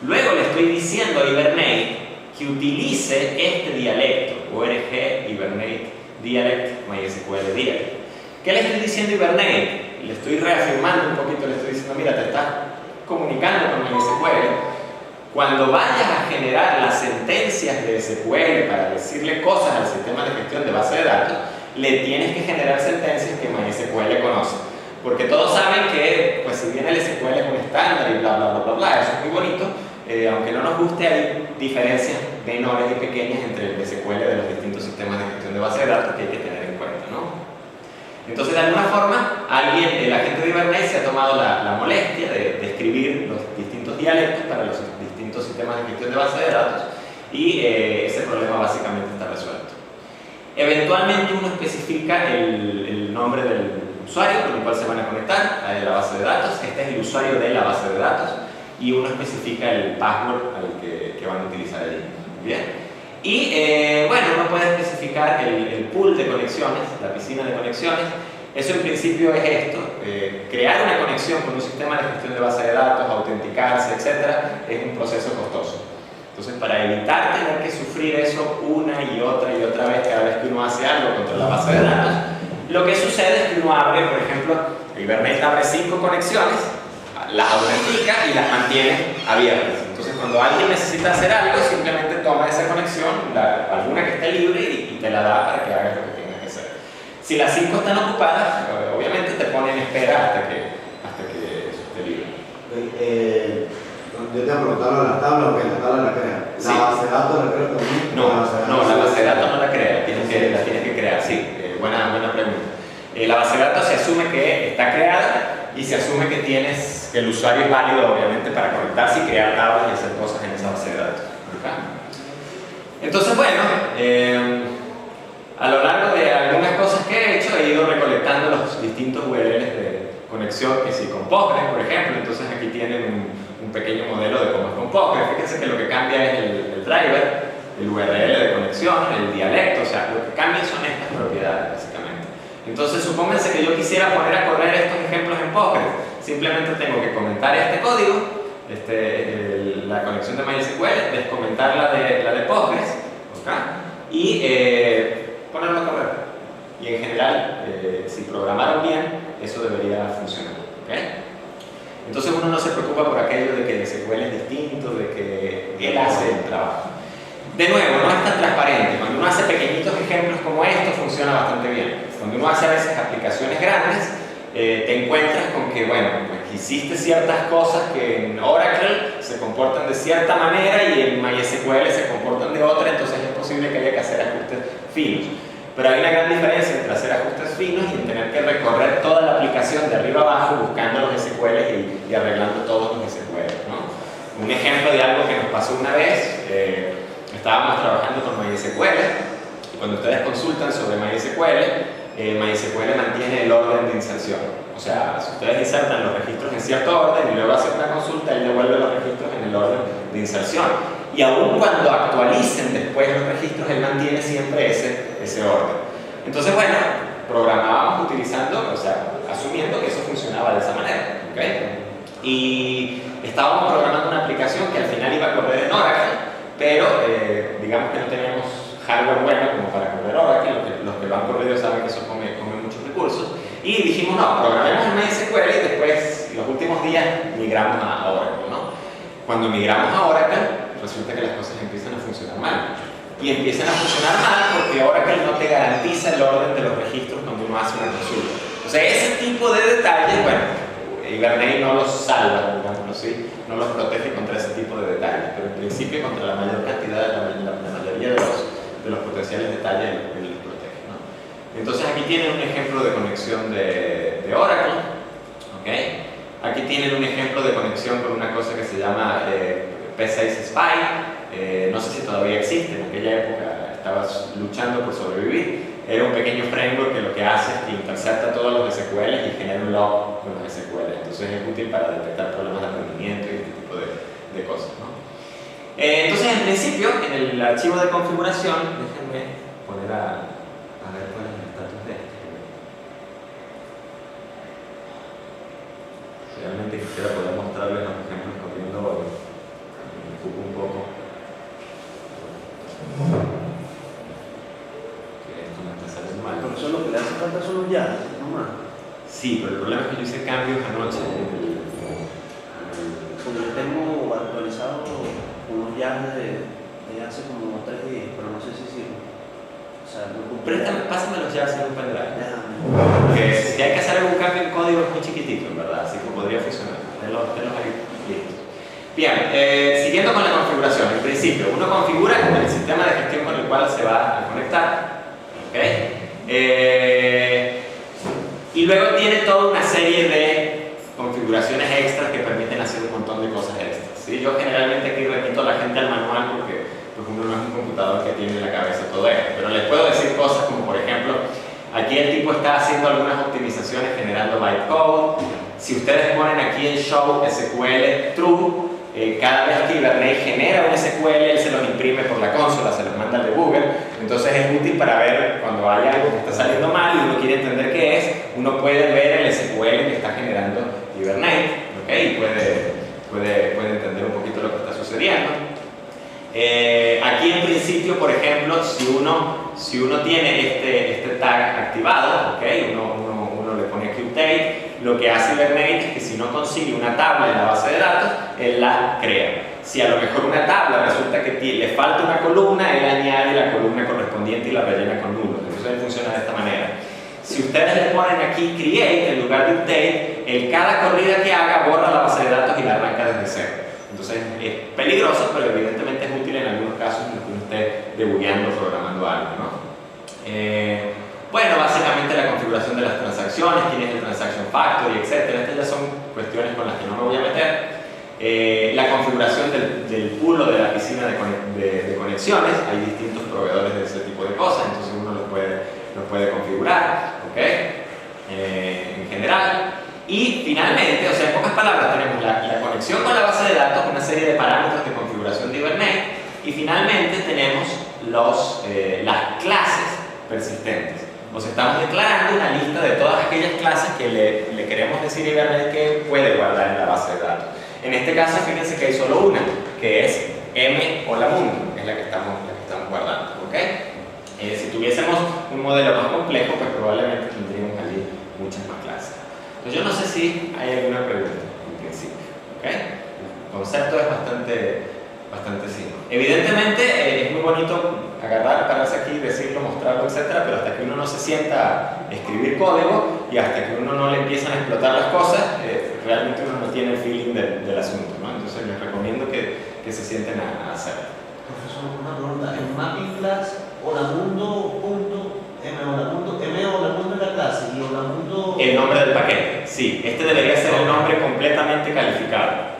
Luego le estoy diciendo a Hibernate que utilice este dialecto, ORG Hibernate Dialect MySQL Dialect. ¿Qué le estoy diciendo a Hibernate? Le estoy reafirmando un poquito, le estoy diciendo, mira, te estás comunicando con MySQL. Cuando vayas a generar las sentencias de SQL para decirle cosas al sistema de gestión de base de datos, le tienes que generar sentencias que MySQL conoce. Porque todos saben que, pues si bien el SQL es un estándar y bla, bla, bla, bla, bla, eso es muy bonito, aunque no nos guste, hay diferencias menores y pequeñas entre el SQL de los distintos sistemas de gestión de base de datos que hay que tener en cuenta, ¿no? Entonces, de alguna forma, el agente de Hibernate se ha tomado la molestia de escribir los distintos dialectos para los distintos sistemas de gestión de base de datos, y ese problema básicamente está resuelto. Eventualmente uno especifica el nombre del usuario con el cual se van a conectar a la base de datos. Este es el usuario de la base de datos, y uno especifica el password al que van a utilizar allí. Bien. Y bueno, uno puede especificar el pool de conexiones, la piscina de conexiones. Eso en principio es esto, crear una conexión con un sistema de gestión de base de datos, autenticarse, etc., es un proceso costoso. Entonces, para evitar tener que sufrir eso una y otra vez cada vez que uno hace algo contra la base de datos, lo que sucede es que uno abre, por ejemplo, Hibernate abre 5 conexiones, las autentica y las mantiene abiertas. Entonces, cuando alguien necesita hacer algo, simplemente toma esa conexión, alguna que esté libre, y te la da para que hagas lo que tengas que hacer. Si las 5 están ocupadas, obviamente te pone en espera hasta que eso esté libre. Yo te he preguntado las tablas, porque la tabla la crea. ¿La Sí. base de datos la crea también? No, la base de datos no la crea, la tienes que crear, sí. Buena pregunta. La base de datos se asume que está creada y se asume que el usuario es válido, obviamente, para conectarse y crear tablas y hacer cosas en esa base de datos. ¿Okay? Entonces, bueno, a lo largo de algunas cosas que he hecho, he ido recolectando los distintos URLs de conexión, que sí, con Postgres, por ejemplo. Entonces aquí tienen un pequeño modelo de cómo es con Postgres. Fíjense que lo que cambia es el driver, el URL de conexión, el dialecto, o sea, lo que cambia son estas propiedades, básicamente. Entonces, supónganse que yo quisiera poner a correr estos ejemplos en Postgres. Simplemente tengo que comentar este código, la conexión de MySQL, descomentar la de Postgres, ¿okay? Y ponerlo a correr. Y en general, si programaron bien, eso debería funcionar. ¿Okay? Entonces uno no se preocupa por aquello de que el SQL es distinto, de que él hace el trabajo. De nuevo, no es tan transparente. Cuando uno hace pequeñitos ejemplos como estos, funciona bastante bien. Cuando uno hace a veces aplicaciones grandes, te encuentras con que, bueno, pues hiciste ciertas cosas que en Oracle se comportan de cierta manera y en MySQL se comportan de otra, entonces es posible que haya que hacer ajustes finos. Pero hay una gran diferencia entre hacer ajustes finos y en tener que recorrer toda la aplicación de arriba abajo buscando los SQL y arreglando todos los SQL, ¿no? Un ejemplo de algo que nos pasó una vez, estábamos trabajando con MySQL y cuando ustedes consultan sobre MySQL, MySQL mantiene el orden de inserción. O sea, si ustedes insertan los registros en cierto orden y luego hacen una consulta, él devuelve los registros en el orden de inserción. Y aún cuando actualicen después los registros, él mantiene siempre ese orden. Entonces, bueno, programábamos utilizando, o sea, asumiendo que eso funcionaba de esa manera, ¿okay? Y estábamos programando una aplicación que al final iba a correr en Oracle, pero digamos que no teníamos hardware bueno como para correr Oracle. Los que lo han corrido saben que eso come muchos recursos. Y dijimos, no, programemos en MySQL y después, los últimos días, migramos a Oracle, ¿no? Cuando migramos a Oracle, resulta que las cosas empiezan a funcionar mal. Y empiezan a funcionar mal porque Oracle no te garantiza el orden de los registros cuando uno hace una consulta. O sea, ese tipo de detalles, bueno, Hibernate no los salva, digámoslo así, no los protege contra ese tipo de detalles, pero en principio contra la mayor cantidad, la mayoría de los potenciales detalles él los protege, ¿no? Entonces aquí tienen un ejemplo de conexión de Oracle, ¿okay? Aquí tienen un ejemplo de conexión con una cosa que se llama P6 Spy. No sé si todavía existe, en aquella época estabas luchando por sobrevivir. Era un pequeño framework que lo que hace es que intercepta todos los SQL y genera un log con los SQL. Entonces es útil para detectar problemas de rendimiento y este tipo de cosas, ¿no? Entonces, en principio, en el archivo de configuración, déjenme poner a ver cuál es el estatus de este. Realmente quisiera poder mostrarles los ejemplos corriendo hoy. Me ocupo un poco. Que esto me está saliendo mal. Por eso lo que le hace falta son los llaves, no más. Sí, pero el problema es que yo hice cambios anoche Porque yo tengo actualizado unos llaves de hace como 3 días, pero no sé si sirve. O sea, no Pásamelo ya en un pendrive. Déjame. Porque si hay que hacer algún cambio en código es muy chiquitito, en verdad, así que podría funcionar. Tenlos ahí listos. Bien, siguiendo con la configuración. En principio, uno configura con el sistema de gestión con el cual se va a conectar. ¿Okay? Y luego tiene toda una serie de configuraciones extras que permiten hacer un montón de cosas extras, ¿sí? Yo generalmente aquí repito a la gente al manual porque pues uno no es un computador que tiene en la cabeza todo esto, pero les puedo decir cosas como, por ejemplo, aquí el tipo está haciendo algunas optimizaciones generando bytecode. Si ustedes ponen aquí en show SQL true, cada vez que Hibernate genera un SQL, él se los imprime por la consola, se los manda al debugger. Entonces es útil para ver cuando hay algo que está saliendo mal y uno quiere entender qué es, uno puede ver el SQL que está generando Hibernate, ¿okay? Y puede entender un poquito lo que está sucediendo. Aquí en principio, por ejemplo, si uno tiene este tag activado, ¿okay? uno le pone aquí update, lo que hace Hibernate es que si no consigue una tabla en la base de datos, él la crea. Si a lo mejor una tabla resulta que le falta una columna, él añade la columna correspondiente y la rellena con nulos. Entonces él funciona de esta manera. Si ustedes le ponen aquí create en lugar de update, cada corrida que haga borra la base de datos y la arranca desde cero. Entonces es peligroso, pero evidentemente es útil en algunos casos en los que uno esté debugueando o programando algo, ¿no? Bueno, básicamente la configuración de las transacciones, quién es el transaction factory, etc. Estas ya son cuestiones con las que no me voy a meter. La configuración del pool o de la piscina de conexiones, hay distintos proveedores de ese tipo de cosas, entonces uno los puede configurar, ¿ok? En general. Y finalmente, o sea, en pocas palabras, tenemos la conexión con la base de datos, una serie de parámetros de configuración de Hibernate, y finalmente tenemos las clases persistentes. O sea, estamos declarando una lista de todas aquellas clases que le queremos decir a Hibernate que puede guardar en la base de datos. En este caso, fíjense que hay solo una, que es M o la mundo, es la que estamos guardando. ¿Ok? Si tuviésemos un modelo más complejo, pues probablemente tendríamos allí muchas más clases. Entonces, yo no sé si hay alguna pregunta en principio. ¿Ok? El concepto es bastante simple. Evidentemente, es muy bonito agarrar, pararse aquí, decirlo, mostrarlo, etcétera, pero hasta que uno no se sienta a escribir código y hasta que uno no le empiezan a explotar las cosas, realmente uno no tiene el feeling del asunto, ¿no? Entonces les recomiendo que se sienten a hacerlo. Profesor, una pregunta. En mapping class, holamundo.m holamundo es la clase y holamundo... El nombre del paquete, sí. Este debería ser el nombre completamente calificado.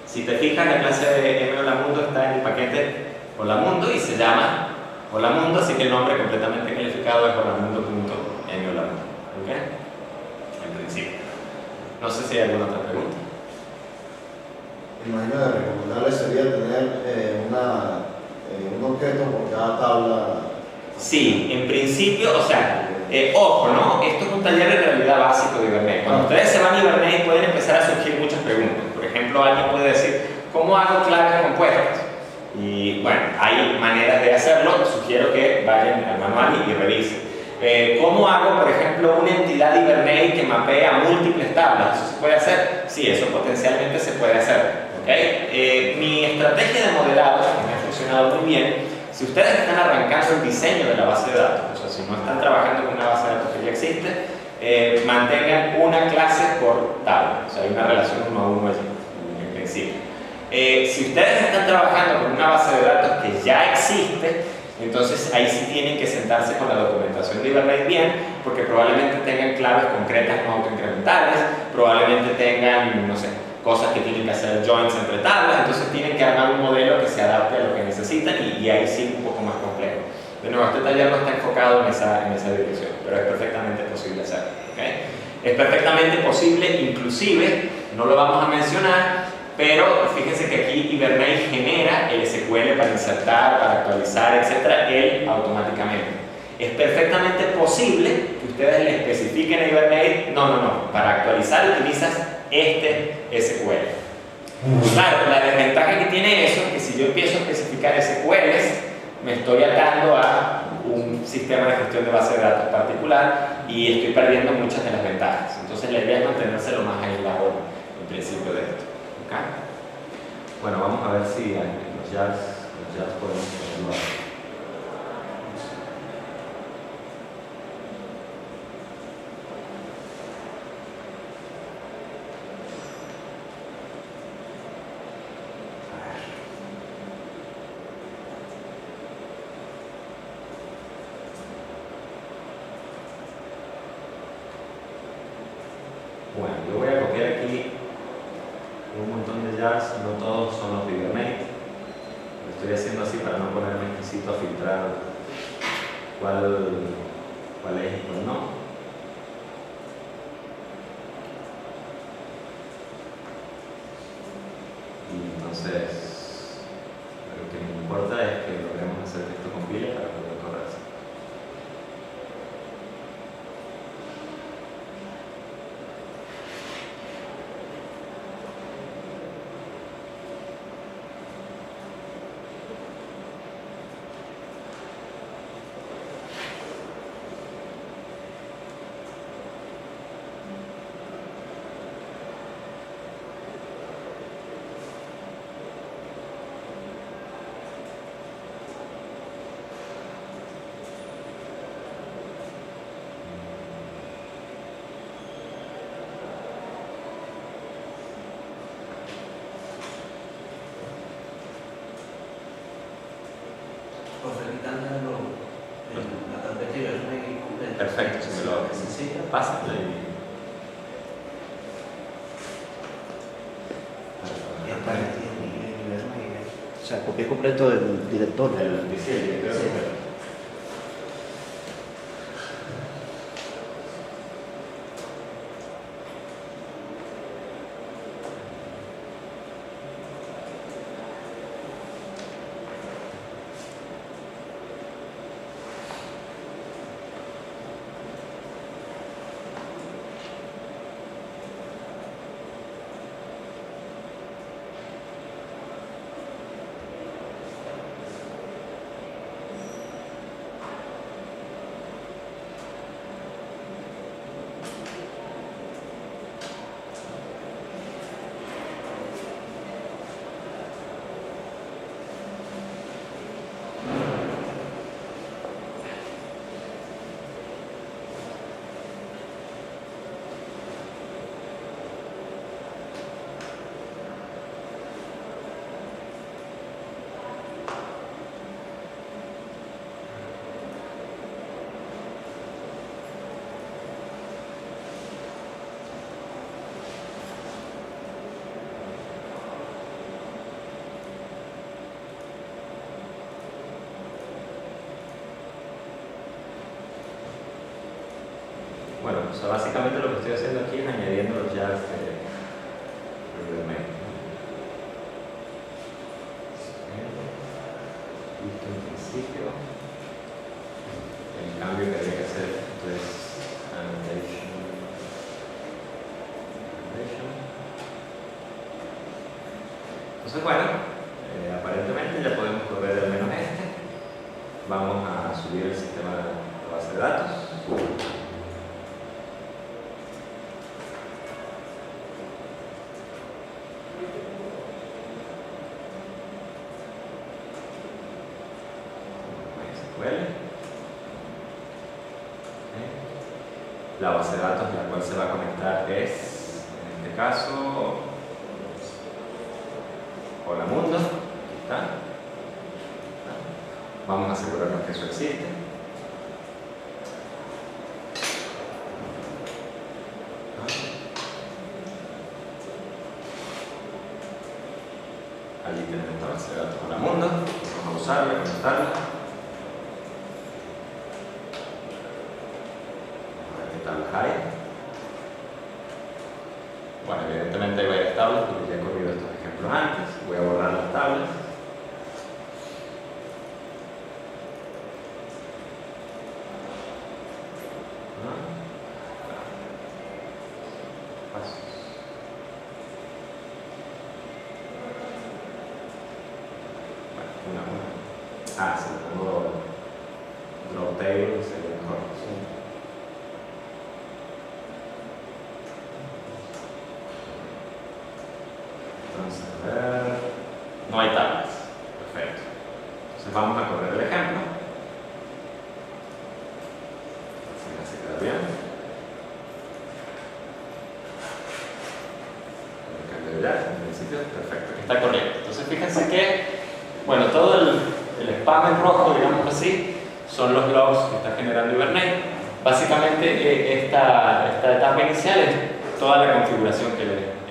Si te fijas, la clase de M holamundo está en el paquete holamundo y se llama holamundo, así que el nombre completamente calificado es holamundo.m holamundo. ¿Ok? En principio. No sé si hay alguna otra pregunta. Imagino que recomendable sería tener un objeto por cada tabla. Sí, en principio, o sea, ojo, ¿no? Esto es un taller de realidad básico de Hibernate. Cuando ustedes se van a Hibernate pueden empezar a surgir muchas preguntas. Por ejemplo, alguien puede decir, ¿cómo hago claves compuestas? Y bueno, hay maneras de hacerlo. Sugiero que vayan al manual y revisen. ¿Cómo hago, por ejemplo, una entidad Hibernate que mapea múltiples tablas? ¿Eso se puede hacer? Sí, eso potencialmente se puede hacer. ¿Okay? Mi estrategia de modelado, que me ha funcionado muy bien, si ustedes están arrancando el diseño de la base de datos, o sea, si no están trabajando con una base de datos que ya existe, mantengan una clase por tabla, o sea, hay una relación 1 a 1 allí, en principio. Si ustedes están trabajando con una base de datos que ya existe, entonces ahí sí tienen que sentarse con la documentación de Hibernate bien, porque probablemente tengan claves concretas no autoincrementales, probablemente tengan, no sé, cosas que tienen que hacer joins entre tablas, entonces tienen que armar un modelo que se adapte a lo que necesitan y ahí sí un poco más complejo. De nuevo, este taller no está enfocado en esa dirección, pero es perfectamente posible hacerlo. ¿Okay? Es perfectamente posible, inclusive, no lo vamos a mencionar, pero fíjense que aquí Hibernate genera el SQL para insertar, para actualizar, etcétera, él automáticamente. Es perfectamente posible que ustedes le especifiquen a Hibernate, no, para actualizar utilizas este SQL. Claro, la desventaja que tiene eso es que si yo empiezo a especificar SQLs, me estoy atando a un sistema de gestión de base de datos particular y estoy perdiendo muchas de las ventajas. Entonces la idea es mantenerse lo más aislado en principio de esto. ¿Okay? Bueno, vamos a ver si los jars podemos ponerlo ahí. Bueno, yo voy a copiar aquí un montón de jars, no todos son los de Hibernate. Lo estoy haciendo así para no ponerme exquisito a filtrar cuál es y cuál no. Y entonces, lo que me importa es que logremos hacer que esto compile para poder correrse. La carpeta Hibernate completa. Perfecto, si me lo pasa. O sea, copié completo del directorio. El directorio. Bueno, o sea, básicamente lo que estoy haciendo aquí es añadiendo los jars de domain. Listo, en principio. El cambio que había que hacer es annotation. Entonces, bueno, aparentemente ya podemos correr al menos este. Vamos a subir el sistema de base de datos. La base de datos a la cual se va a conectar es, en este caso, Hola Mundo. Aquí está. Vamos a asegurarnos que eso existe. Allí tenemos la base de datos Hola Mundo. Vamos a usarla, conectarla. Hay. Bueno, evidentemente hay varias tablas porque ya he corrido estos ejemplos antes. Voy a borrar las tablas. Pasos. Bueno, una. Ah, sí, pongo drop table, sería mejor. Sí. Entonces, a ver, no hay tablas. Perfecto. Entonces vamos a correr el ejemplo. Así se queda bien. El cambio ya, en principio, perfecto. Está correcto. Entonces fíjense que, bueno, todo el spam en rojo, digamos así, son los logs que está generando Hibernate. Básicamente esta etapa inicial es toda la configuración que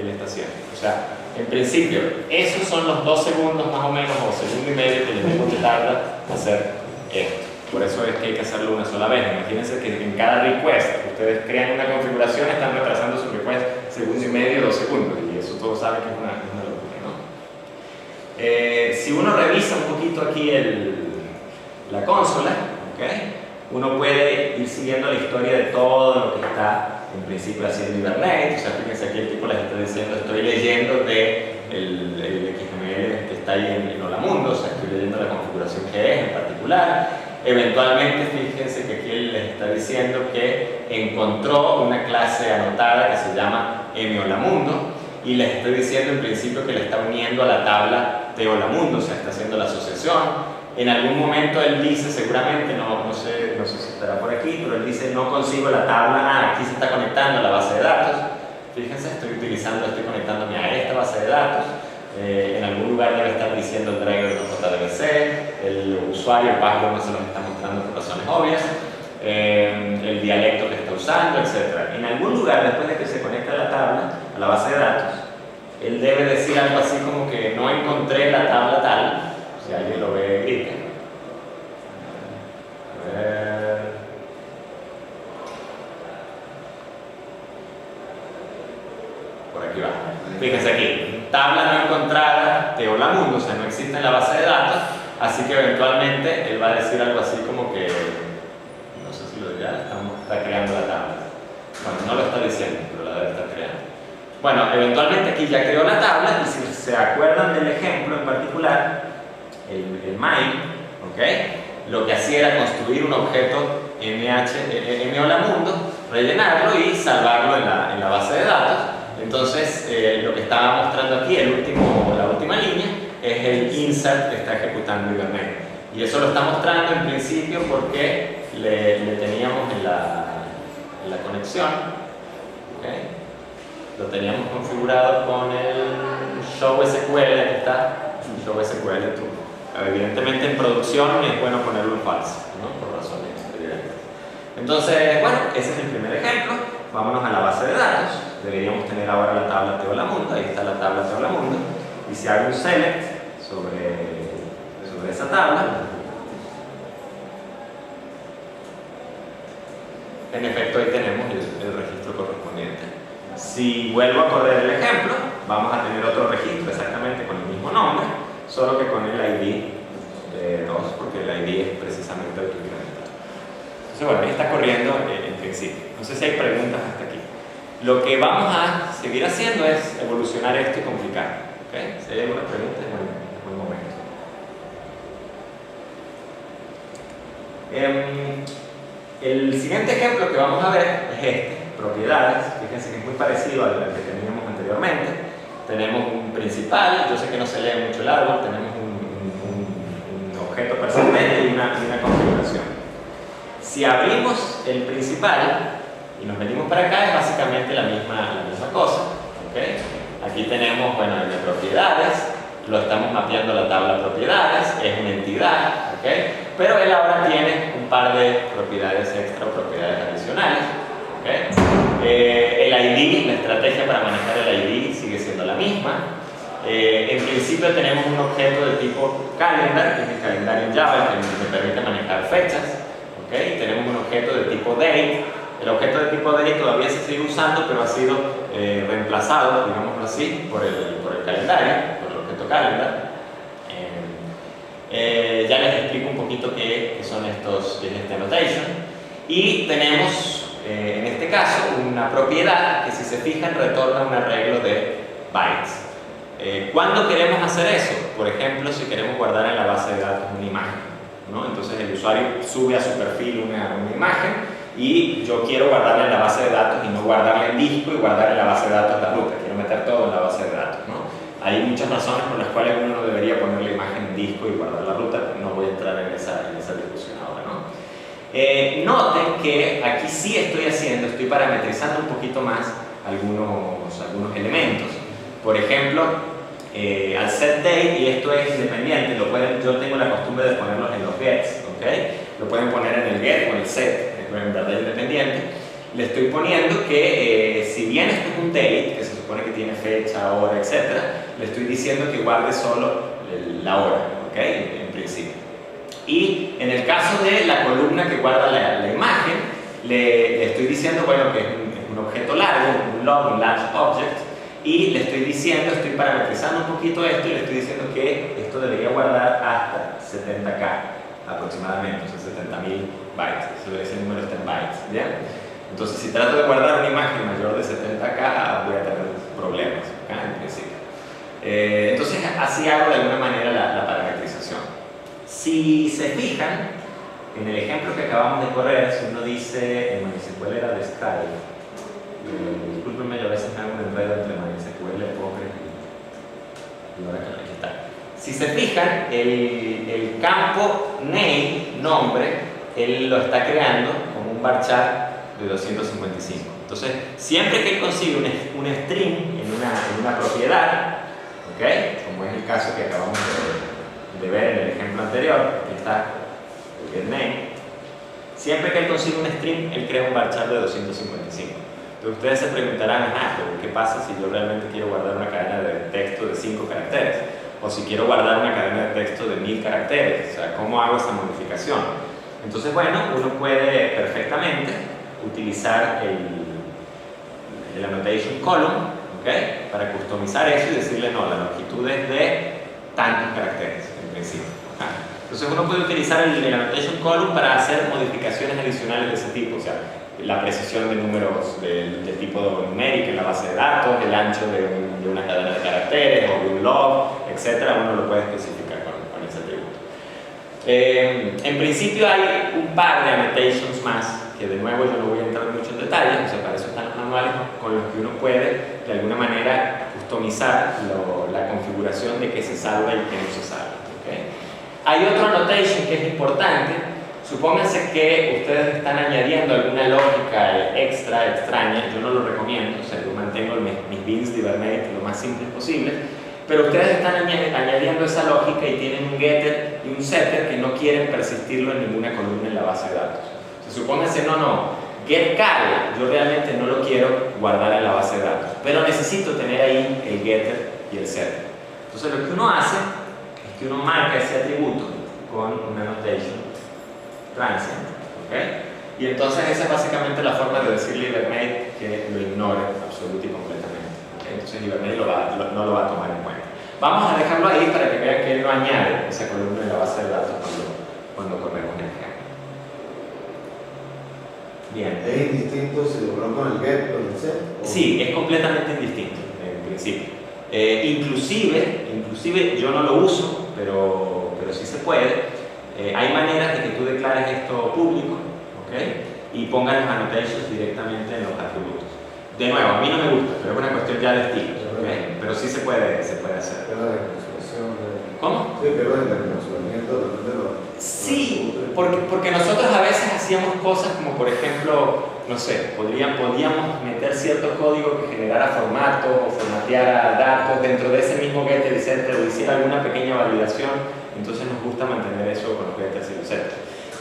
él está haciendo. O sea, en principio, esos son los 2 segundos más o menos, o segundo y medio que le tengo que tarda hacer esto. Por eso es que hay que hacerlo una sola vez. Imagínense que en cada request ustedes crean una configuración, están retrasando su request segundo y medio, 2 segundos. Y eso todos saben que es una locura, ¿no? Si uno revisa un poquito aquí la consola, ¿okay? Uno puede ir siguiendo la historia de todo lo que está en principio haciendo Hibernate. O sea, fíjense aquí el tipo les está diciendo, estoy leyendo el XML que está ahí en Hola Mundo, o sea, estoy leyendo la configuración que es en particular. Eventualmente, fíjense que aquí él les está diciendo que encontró una clase anotada que se llama mHolamundo y les estoy diciendo en principio que le está uniendo a la tabla de Hola Mundo, o sea, está haciendo la asociación. En algún momento él dice, seguramente, no sé si estará por aquí, pero él dice, no consigo la tabla, aquí se está conectando a la base de datos. Fíjense, estoy conectándome a esta base de datos. En algún lugar debe estar diciendo el driver de JDBC, el usuario, el password no se nos está mostrando por razones obvias, el dialecto que está usando, etc. En algún lugar, después de que se conecta a la tabla, a la base de datos, él debe decir algo así como que no encontré la tabla tal. Si alguien lo ve, grite. A ver. Por aquí va. Fíjense aquí. Tabla no encontrada de Hola Mundo, o sea, no existe en la base de datos. Así que eventualmente él va a decir algo así como que, no sé si lo dirá, está creando la tabla. Bueno, no lo está diciendo, pero la debe estar creando. Bueno, eventualmente aquí ya creó la tabla y si se acuerdan del ejemplo en particular, el main, ¿okay? Lo que hacía era construir un objeto mHolamundo, rellenarlo y salvarlo en la base de datos. Entonces, lo que estaba mostrando aquí, la última línea, es el insert que está ejecutando Hibernate. Y eso lo está mostrando en principio porque le teníamos en la conexión, ¿okay? Lo teníamos configurado con el show SQL, aquí está, show SQL tú. Evidentemente en producción es bueno ponerlo en falso, ¿no? Por razones evidentes. Entonces, bueno, ese es el primer ejemplo. Vámonos a la base de datos. Deberíamos tener ahora la tabla de Hola Mundo. Ahí está la tabla de Hola Mundo. Y si hago un select sobre esa tabla, en efecto ahí tenemos Si vuelvo a correr el ejemplo, vamos a tener otro registro exactamente con el mismo nombre, solo que con el ID de 2, porque el ID es precisamente autoincremental. Entonces, bueno, ahí está corriendo en principio. No sé si hay preguntas hasta aquí. Lo que vamos a seguir haciendo es evolucionar esto y complicarlo. ¿Okay? Si hay alguna pregunta, es buen momento. El siguiente ejemplo que vamos a ver es este, propiedades. Fíjense que es muy parecido al que teníamos anteriormente. Tenemos un principal, yo sé que no se lee mucho el árbol, tenemos un objeto persistente y una configuración. Si abrimos el principal y nos venimos para acá, es básicamente la misma cosa. ¿Okay? Aquí tenemos, bueno, el de propiedades, lo estamos mapeando a la tabla propiedades, es una entidad, ¿okay? Pero él ahora tiene un par de propiedades extra o propiedades adicionales. ¿Okay? El ID, la estrategia para manejar el ID sigue siendo la misma. En principio tenemos un objeto de tipo calendar, que es el calendario en Java, que me permite manejar fechas. ¿Okay? Tenemos un objeto de tipo date. El objeto de tipo date todavía se sigue usando, pero ha sido reemplazado, digámoslo así, por el calendario, por el objeto calendar. Ya les explico un poquito qué son este annotation. Y tenemos en este caso una propiedad que, si se fijan, retorna un arreglo de bytes. ¿Cuándo queremos hacer eso? Por ejemplo, si queremos guardar en la base de datos una imagen, ¿no? Entonces el usuario sube a su perfil una imagen y yo quiero guardarla en la base de datos y no guardarla en disco y guardar en la base de datos la ruta. Quiero meter todo en la base de datos, ¿no? Hay muchas razones por las cuales uno no debería poner la imagen en disco y guardar la ruta, pero no voy a entrar en esa discusión ahora, ¿no? Noten que aquí sí estoy parametrizando un poquito más algunos elementos. Por ejemplo, al set date, y esto es independiente, yo tengo la costumbre de ponerlos en los gets, ¿okay? Lo pueden poner en el get o en el set, en verdad independiente. Le estoy poniendo que si bien esto es un date, que se supone que tiene fecha, hora, etc., le estoy diciendo que guarde solo la hora, ¿okay? En principio. Y en el caso de la columna que guarda la imagen, le estoy diciendo, bueno, que es un objeto largo, un log, un large object, y le estoy parametrizando un poquito esto y le estoy diciendo que esto debería guardar hasta 70K aproximadamente, o sea, 70.000 bytes. Ese número está en bytes, ¿ya? Entonces, si trato de guardar una imagen mayor de 70K, voy a tener problemas, ¿okay? En principio. Entonces, así hago de alguna manera la parametrización. Si se fijan, en el ejemplo que acabamos de correr, si uno dice en MySQL era describe, discúlpenme, yo a veces me hago un enredo entre MySQL, Postgre y Oracle. Aquí está. Si se fijan, el campo name, nombre, él lo está creando como un varchar de 255. Entonces, siempre que él consigue un string en una propiedad, ¿okay? Como es el caso que acabamos de ver en el ejemplo anterior, aquí está el getName, siempre que él consigue un string, él crea un varchar de 255. Entonces ustedes se preguntarán, pero ¿qué pasa si yo realmente quiero guardar una cadena de texto de 5 caracteres? O si quiero guardar una cadena de texto de 1000 caracteres, o sea, ¿cómo hago esa modificación? Entonces, bueno, uno puede perfectamente utilizar el annotation column, ¿okay? Para customizar eso y decirle, no, la longitud es de tantos caracteres, en principio. Entonces uno puede utilizar el annotation column para hacer modificaciones adicionales de ese tipo, o sea, la precisión de números de tipo numérico en la base de datos, el ancho de una cadena de caracteres o de un log, etc. Uno lo puede especificar con ese atributo. En principio hay un par de annotations más, que de nuevo yo no voy a entrar mucho en detalles, o sea, para eso están los manuales con los que uno puede de alguna manera customizar la configuración de que se salva y que no se salva. ¿Okay? Hay otro annotation que es importante. Supónganse que ustedes están añadiendo alguna lógica extraña, yo no lo recomiendo, o sea, yo mantengo mis bins de Hibernate lo más simples posible, pero ustedes están añadiendo esa lógica y tienen un getter y un setter que no quieren persistirlo en ninguna columna en la base de datos. O sea, supónganse, get carry, yo realmente no lo quiero guardar en la base de datos, pero necesito tener ahí el getter y el setter. Entonces lo que uno hace es que uno marca ese atributo con una annotation transient, ¿okay? Y entonces esa es básicamente la forma de decirle a Hibernate que lo ignore absolutamente. absoluta y completamente. ¿Okay? Entonces Hibernate no lo va a tomar en cuenta. Vamos a dejarlo ahí para que vean que él no añade esa columna en la base de datos cuando corremos el ejemplo. Bien. ¿Es indistinto si lo coloco en el get o en el set? Sí, es completamente indistinto en principio. Inclusive yo no lo uso, pero sí se puede. Hay maneras de que tú declares esto público, ¿okay? Y pongas los annotations directamente en los atributos. De nuevo, a mí no me gusta, pero es una cuestión ya de estilo, ¿okay? Pero sí se puede hacer. Pero la encapsulación de... ¿Cómo? Sí, pero el encapsulamiento de los... Sí, porque nosotros a veces hacíamos cosas como, por ejemplo, no sé, podíamos meter cierto código que generara formatos o formateara datos dentro de ese mismo getter y setter o hiciera alguna pequeña validación. Entonces nos gusta mantener eso con los getters y los setters.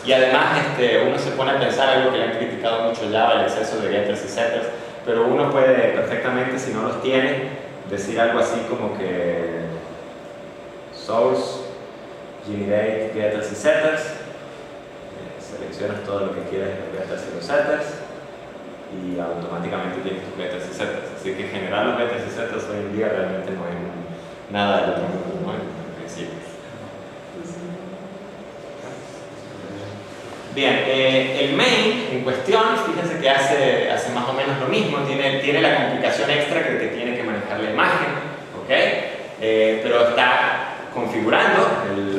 Y además uno se pone a pensar algo que le han criticado mucho Java, el exceso de getters y setters, pero uno puede perfectamente, si no los tiene, decir algo así como que source, generate getters y setters, seleccionas todo lo que quieras en los getters y los setters y automáticamente tienes tus getters y setters. Así que generar los getters y setters hoy en día realmente no es nada del otro mundo, ¿no? En principio. Bien, el main en cuestión, fíjense que hace más o menos lo mismo, tiene la complicación extra que tiene que manejar la imagen, ¿ok? Pero está configurando,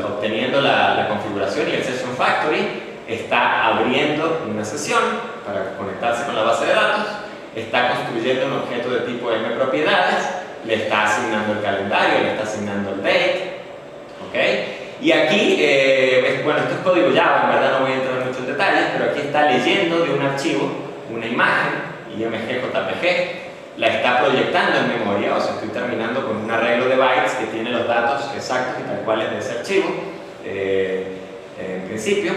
obteniendo la configuración y el session factory, está abriendo una sesión para conectarse con la base de datos, está construyendo un objeto de tipo mPropiedades, le está asignando el calendario, le está asignando el date, ¿ok? Y aquí, bueno, esto es código Java, en verdad no voy a entrar mucho en detalles, pero aquí está leyendo de un archivo una imagen, IMG.jpg, la está proyectando en memoria, o sea, estoy terminando con un arreglo de bytes que tiene los datos exactos y tal cuales de ese archivo, en principio,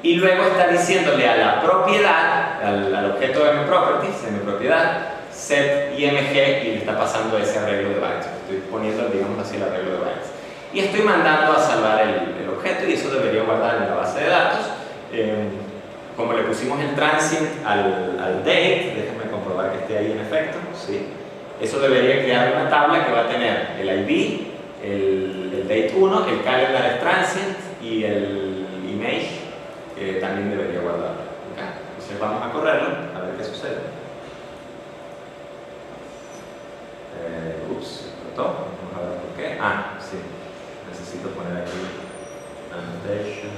y luego está diciéndole a la propiedad, al objeto mProperties, mPropiedad, set IMG, y le está pasando ese arreglo de bytes. Estoy poniendo, digamos así, el arreglo de bytes. Y estoy mandando a salvar el objeto y eso debería guardar en la base de datos. Como le pusimos el transient al date, déjenme comprobar que esté ahí en efecto, ¿sí? Eso debería crear una tabla que va a tener el ID, el date 1, el calendar transient y el image que también debería guardarlo. ¿Okay? Entonces vamos a correrlo a ver qué sucede. Ups, se cortó. Vamos a ver por qué. Ah, sí. Necesito poner aquí annotation.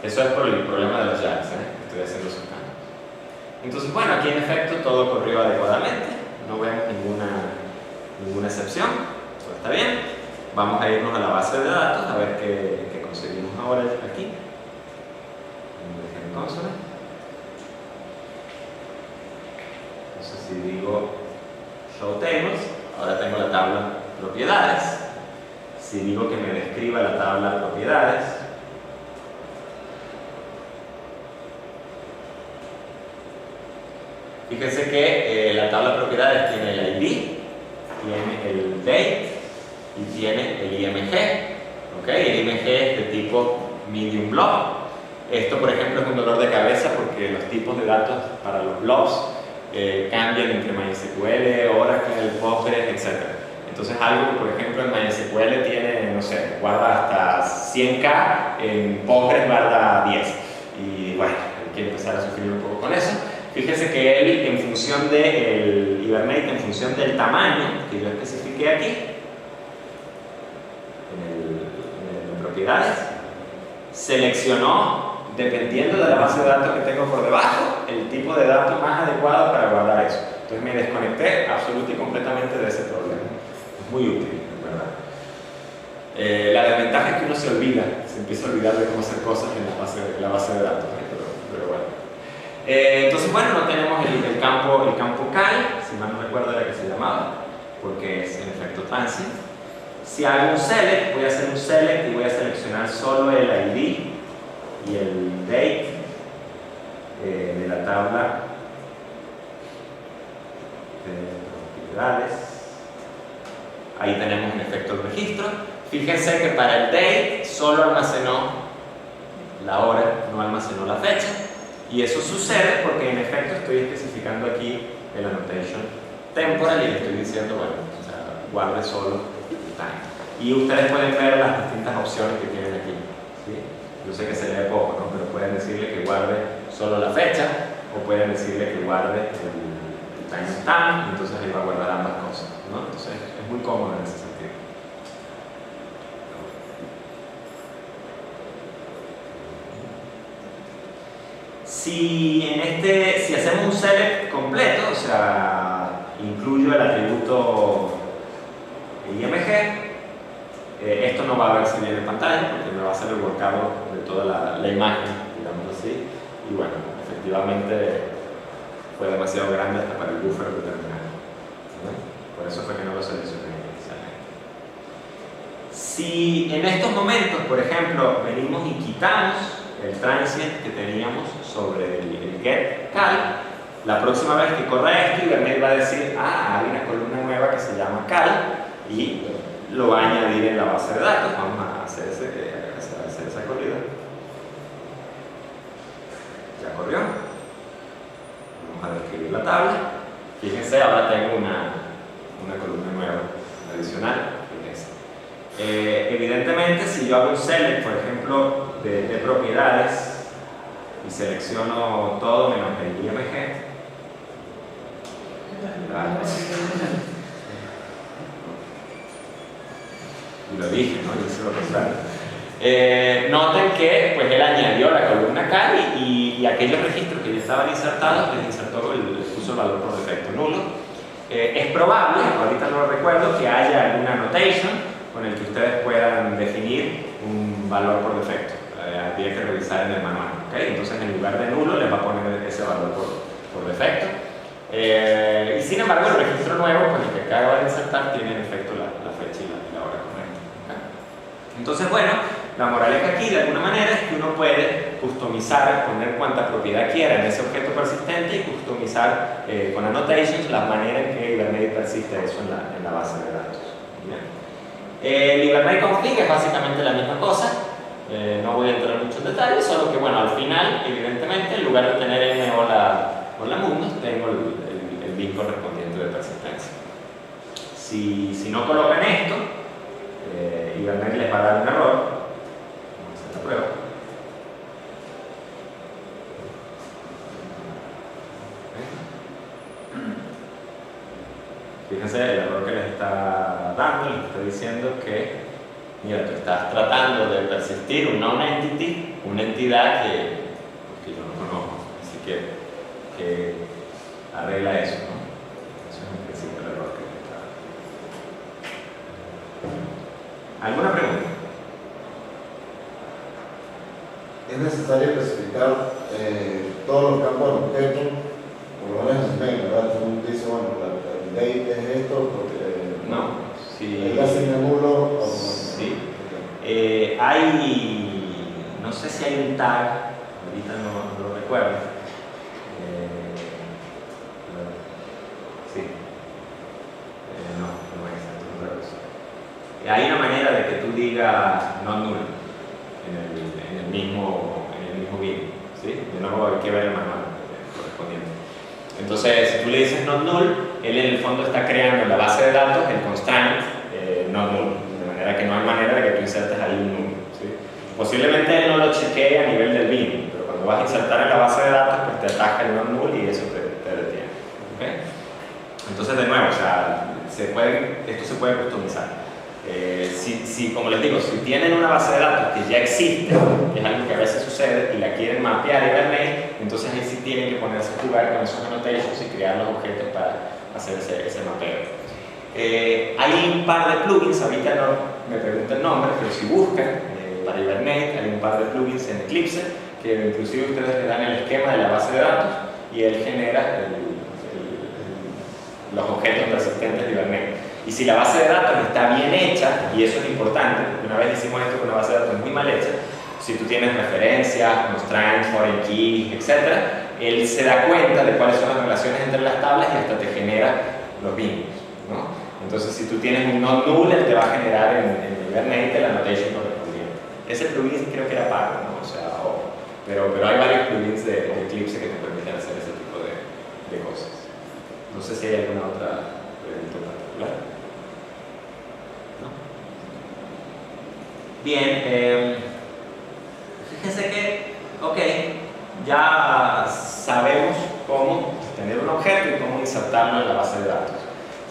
Eso es por el problema de los jars, estoy haciendo esos cambios. Entonces, bueno, aquí en efecto todo corrió adecuadamente, no vemos ninguna excepción, todo está bien. Vamos a irnos a la base de datos a ver qué conseguimos ahora aquí. En console. Entonces, si digo show tables, ahora tengo la tabla propiedades. Si digo que me describa la tabla propiedades, fíjense que la tabla propiedades tiene el ID, tiene el date y tiene el IMG. ¿Okay? El IMG es de tipo medium blob. Esto, por ejemplo, es un dolor de cabeza porque los tipos de datos para los blobs cambian entre MySQL, Oracle, Postgres, etc. Entonces algo que, por ejemplo, en MySQL tiene, no sé, guarda hasta 100K, en Postgres guarda 10. Y bueno, hay que empezar a sufrir un poco con eso. Fíjense que él, en función del Hibernate, en función del tamaño que yo especifiqué aquí, en propiedades, seleccionó, dependiendo de la base de datos que tengo por debajo, el tipo de datos más adecuado para guardar eso. Entonces me desconecté absoluta y completamente de ese problema. Es muy útil, ¿verdad? La desventaja es que uno se olvida, se empieza a olvidar de cómo hacer cosas en la base de datos, pero bueno. Entonces, bueno, no tenemos el campo cal, si mal no recuerdo era que se llamaba, porque es en efecto transient. Si hago un select, voy a hacer un select y voy a seleccionar solo el ID y el date de la tabla de propiedades. Ahí tenemos en efecto el registro. fíjense que para el date solo almacenó la hora, no almacenó la fecha. Y eso sucede porque en efecto estoy especificando aquí el annotation temporal y le estoy diciendo, bueno, o sea, guarde solo el time. Y ustedes pueden ver las distintas opciones que tienen aquí, ¿sí? Yo sé que se lee poco, ¿no? Pero pueden decirle que guarde solo la fecha o pueden decirle que guarde el timestamp, y entonces ahí va a guardar ambas cosas, ¿no? Entonces es muy cómodo en ese sentido. Si hacemos un select completo, o sea, incluyo el atributo IMG, esto no va a verse bien en pantalla porque me va a hacer el volcado de toda la imagen, digamos así, y bueno, efectivamente fue demasiado grande hasta para el buffer determinado, ¿no? Por eso fue que no lo seleccioné inicialmente. Si en estos momentos, por ejemplo, venimos y quitamos el transient que teníamos sobre el get cal, la próxima vez que corra esto, Hibernate va a decir, hay una columna nueva que se llama cal y lo va a añadir en la base de datos. Vamos a hacer esa corrida. Ya corrió. Vamos a describir la tabla. Fíjense, ahora tengo una columna nueva adicional. Evidentemente, si yo hago un select, por ejemplo, de propiedades y selecciono todo menos el IMG, y lo dije, ¿no? Yo hice lo contrario. Noten que pues, él añadió la columna cal y aquellos registros que ya estaban insertados, les puso el valor por defecto nulo. Es probable, ahorita no lo recuerdo, que haya alguna annotation con el que ustedes puedan definir un valor por defecto. Habría que revisar en el manual, ¿okay? Entonces en lugar de nulo les va a poner ese valor por defecto. Y sin embargo el registro nuevo con el que acaba de insertar tiene en efecto la fecha y la hora correcta, ¿okay? Entonces bueno, la moraleja aquí de alguna manera es que uno puede customizar, poner cuanta propiedad quiera en ese objeto persistente y customizar con annotations la manera en que Hibernate persiste eso en la base de datos. ¿Bien? El Hibernate config es básicamente la misma cosa. No voy a entrar mucho en detalle, solo que bueno, al final, evidentemente, en lugar de tener n o la mundos, tengo el bin correspondiente de persistencia. Si no colocan esto, Hibernate les va a dar un error. Vamos a hacer la prueba. Fíjense el error que les está dando, les está diciendo que mira, tú estás tratando de persistir un non-entity, una entidad que yo no conozco, así que arregla eso, ¿no? Eso es en principio el error que está. ¿Alguna pregunta? Es necesario especificar todos los campos del objeto, por lo menos en Spain, ¿verdad? Tú dices, bueno, el date es esto, porque No. ¿el asigna nulo o no? Sí. No sé si hay un tag, ahorita no lo recuerdo. Sí. No es hay una manera de que tú digas no nulo en el mismo bin, ¿sí? De nuevo hay que ver el manual correspondiente. Entonces, si tú le dices not null, él en el fondo está creando en la base de datos el constraint not null, de manera que no hay manera de que tú insertes ahí un número, ¿sí? Posiblemente él no lo chequee a nivel del bin, pero cuando vas a insertar en la base de datos, pues te ataca el not null y eso te detiene, ¿okay? Entonces, de nuevo, o sea, esto se puede customizar. Como les digo, si tienen una base de datos que ya existe, que es algo que a veces sucede, y la quieren mapear y Hibernate, entonces ahí sí tienen que ponerse a jugar con esos annotations y crear los objetos para hacer ese mapeo. Hay un par de plugins, ahorita no me pregunto el nombre, pero si buscan para Hibernate, hay un par de plugins en Eclipse que inclusive ustedes le dan el esquema de la base de datos y él genera los objetos persistentes de Hibernate. Y si la base de datos está bien hecha, y eso es importante, porque una vez hicimos esto con una base de datos muy mal hecha, si tú tienes referencias, constraints, foreign keys, etc., él se da cuenta de cuáles son las relaciones entre las tablas y hasta te genera los vínculos, ¿no? Entonces, si tú tienes un not null, él te va a generar en el Hibernate la annotation correspondiente. Ese plugin creo que era pago, ¿no? O sea, pero hay varios plugins de Eclipse que te permiten hacer ese tipo de cosas. No sé si hay alguna otra pregunta en particular. ¿No? Bien, fíjense que, ok, ya sabemos cómo tener un objeto y cómo insertarlo en la base de datos.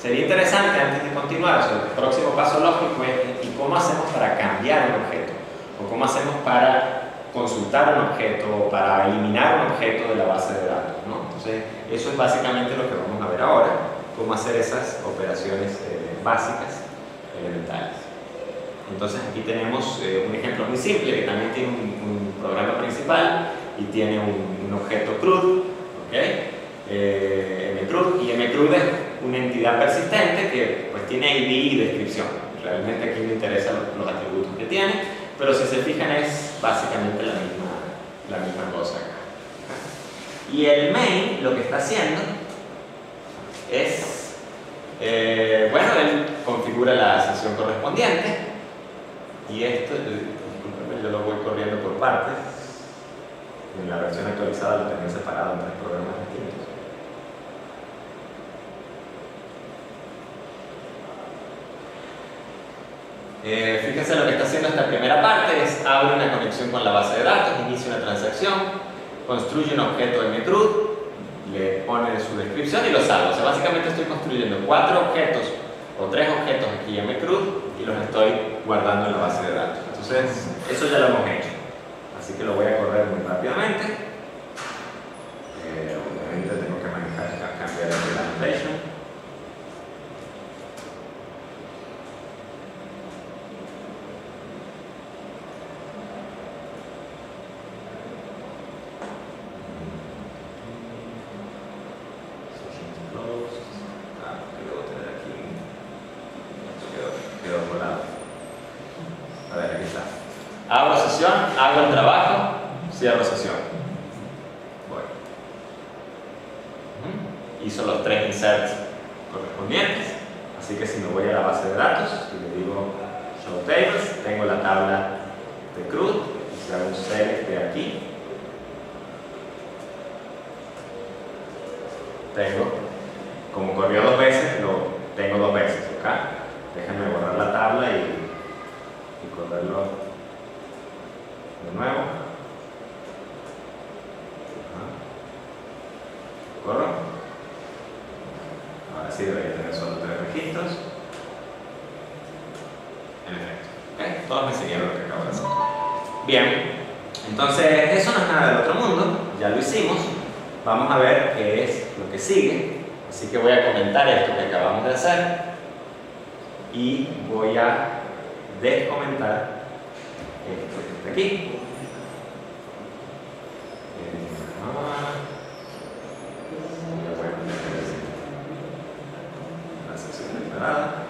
Sería interesante, antes de continuar, o sea, el próximo paso lógico es ¿y cómo hacemos para cambiar un objeto? ¿O cómo hacemos para consultar un objeto o para eliminar un objeto de la base de datos, ¿no? Entonces, eso es básicamente lo que vamos a ver ahora, cómo hacer esas operaciones básicas, elementales. Entonces, aquí tenemos un ejemplo muy simple que también tiene un programa principal y tiene un objeto CRUD, ¿ok? mCRUD, y mCRUD es una entidad persistente que pues, tiene ID y descripción. Realmente aquí me interesan los atributos que tiene, pero si se fijan es básicamente la misma cosa acá. Y el main lo que está haciendo es, bueno, él configura la sesión correspondiente y esto, discúlpenme, yo lo voy corriendo por partes. En la versión actualizada lo tenía separado en 3 programas distintos. Fíjense lo que está haciendo esta primera parte es abre una conexión con la base de datos, inicia una transacción, construye un objeto mCRUD, le pone su descripción y lo salva. O sea, básicamente estoy construyendo 4 objetos o 3 objetos aquí en mCRUD y los estoy guardando en la base de datos. Entonces, eso ya lo hemos hecho. Así que lo voy a correr muy rápidamente. Obviamente tengo que cambiar el annotation. Abro sesión, hago el trabajo, cierro sesión. Voy. Hizo los 3 inserts correspondientes, así que si me voy a la base de datos y le digo show tables, tengo la tabla de CRUD, y si hago un select de aquí, tengo, como corrió 2 veces, lo tengo 2 veces acá. Déjenme borrar la tabla y correrlo de nuevo. ¿Corro? Ahora sí debería tener solo 3 registros. En efecto. ¿Okay? Todos me siguieron lo que acabo de hacer. Bien. Entonces, eso no es nada del otro mundo. Ya lo hicimos. Vamos a ver qué es lo que sigue. Así que voy a comentar esto que acabamos de hacer. Y voy a descomentar esto que está aquí. La sección declarada.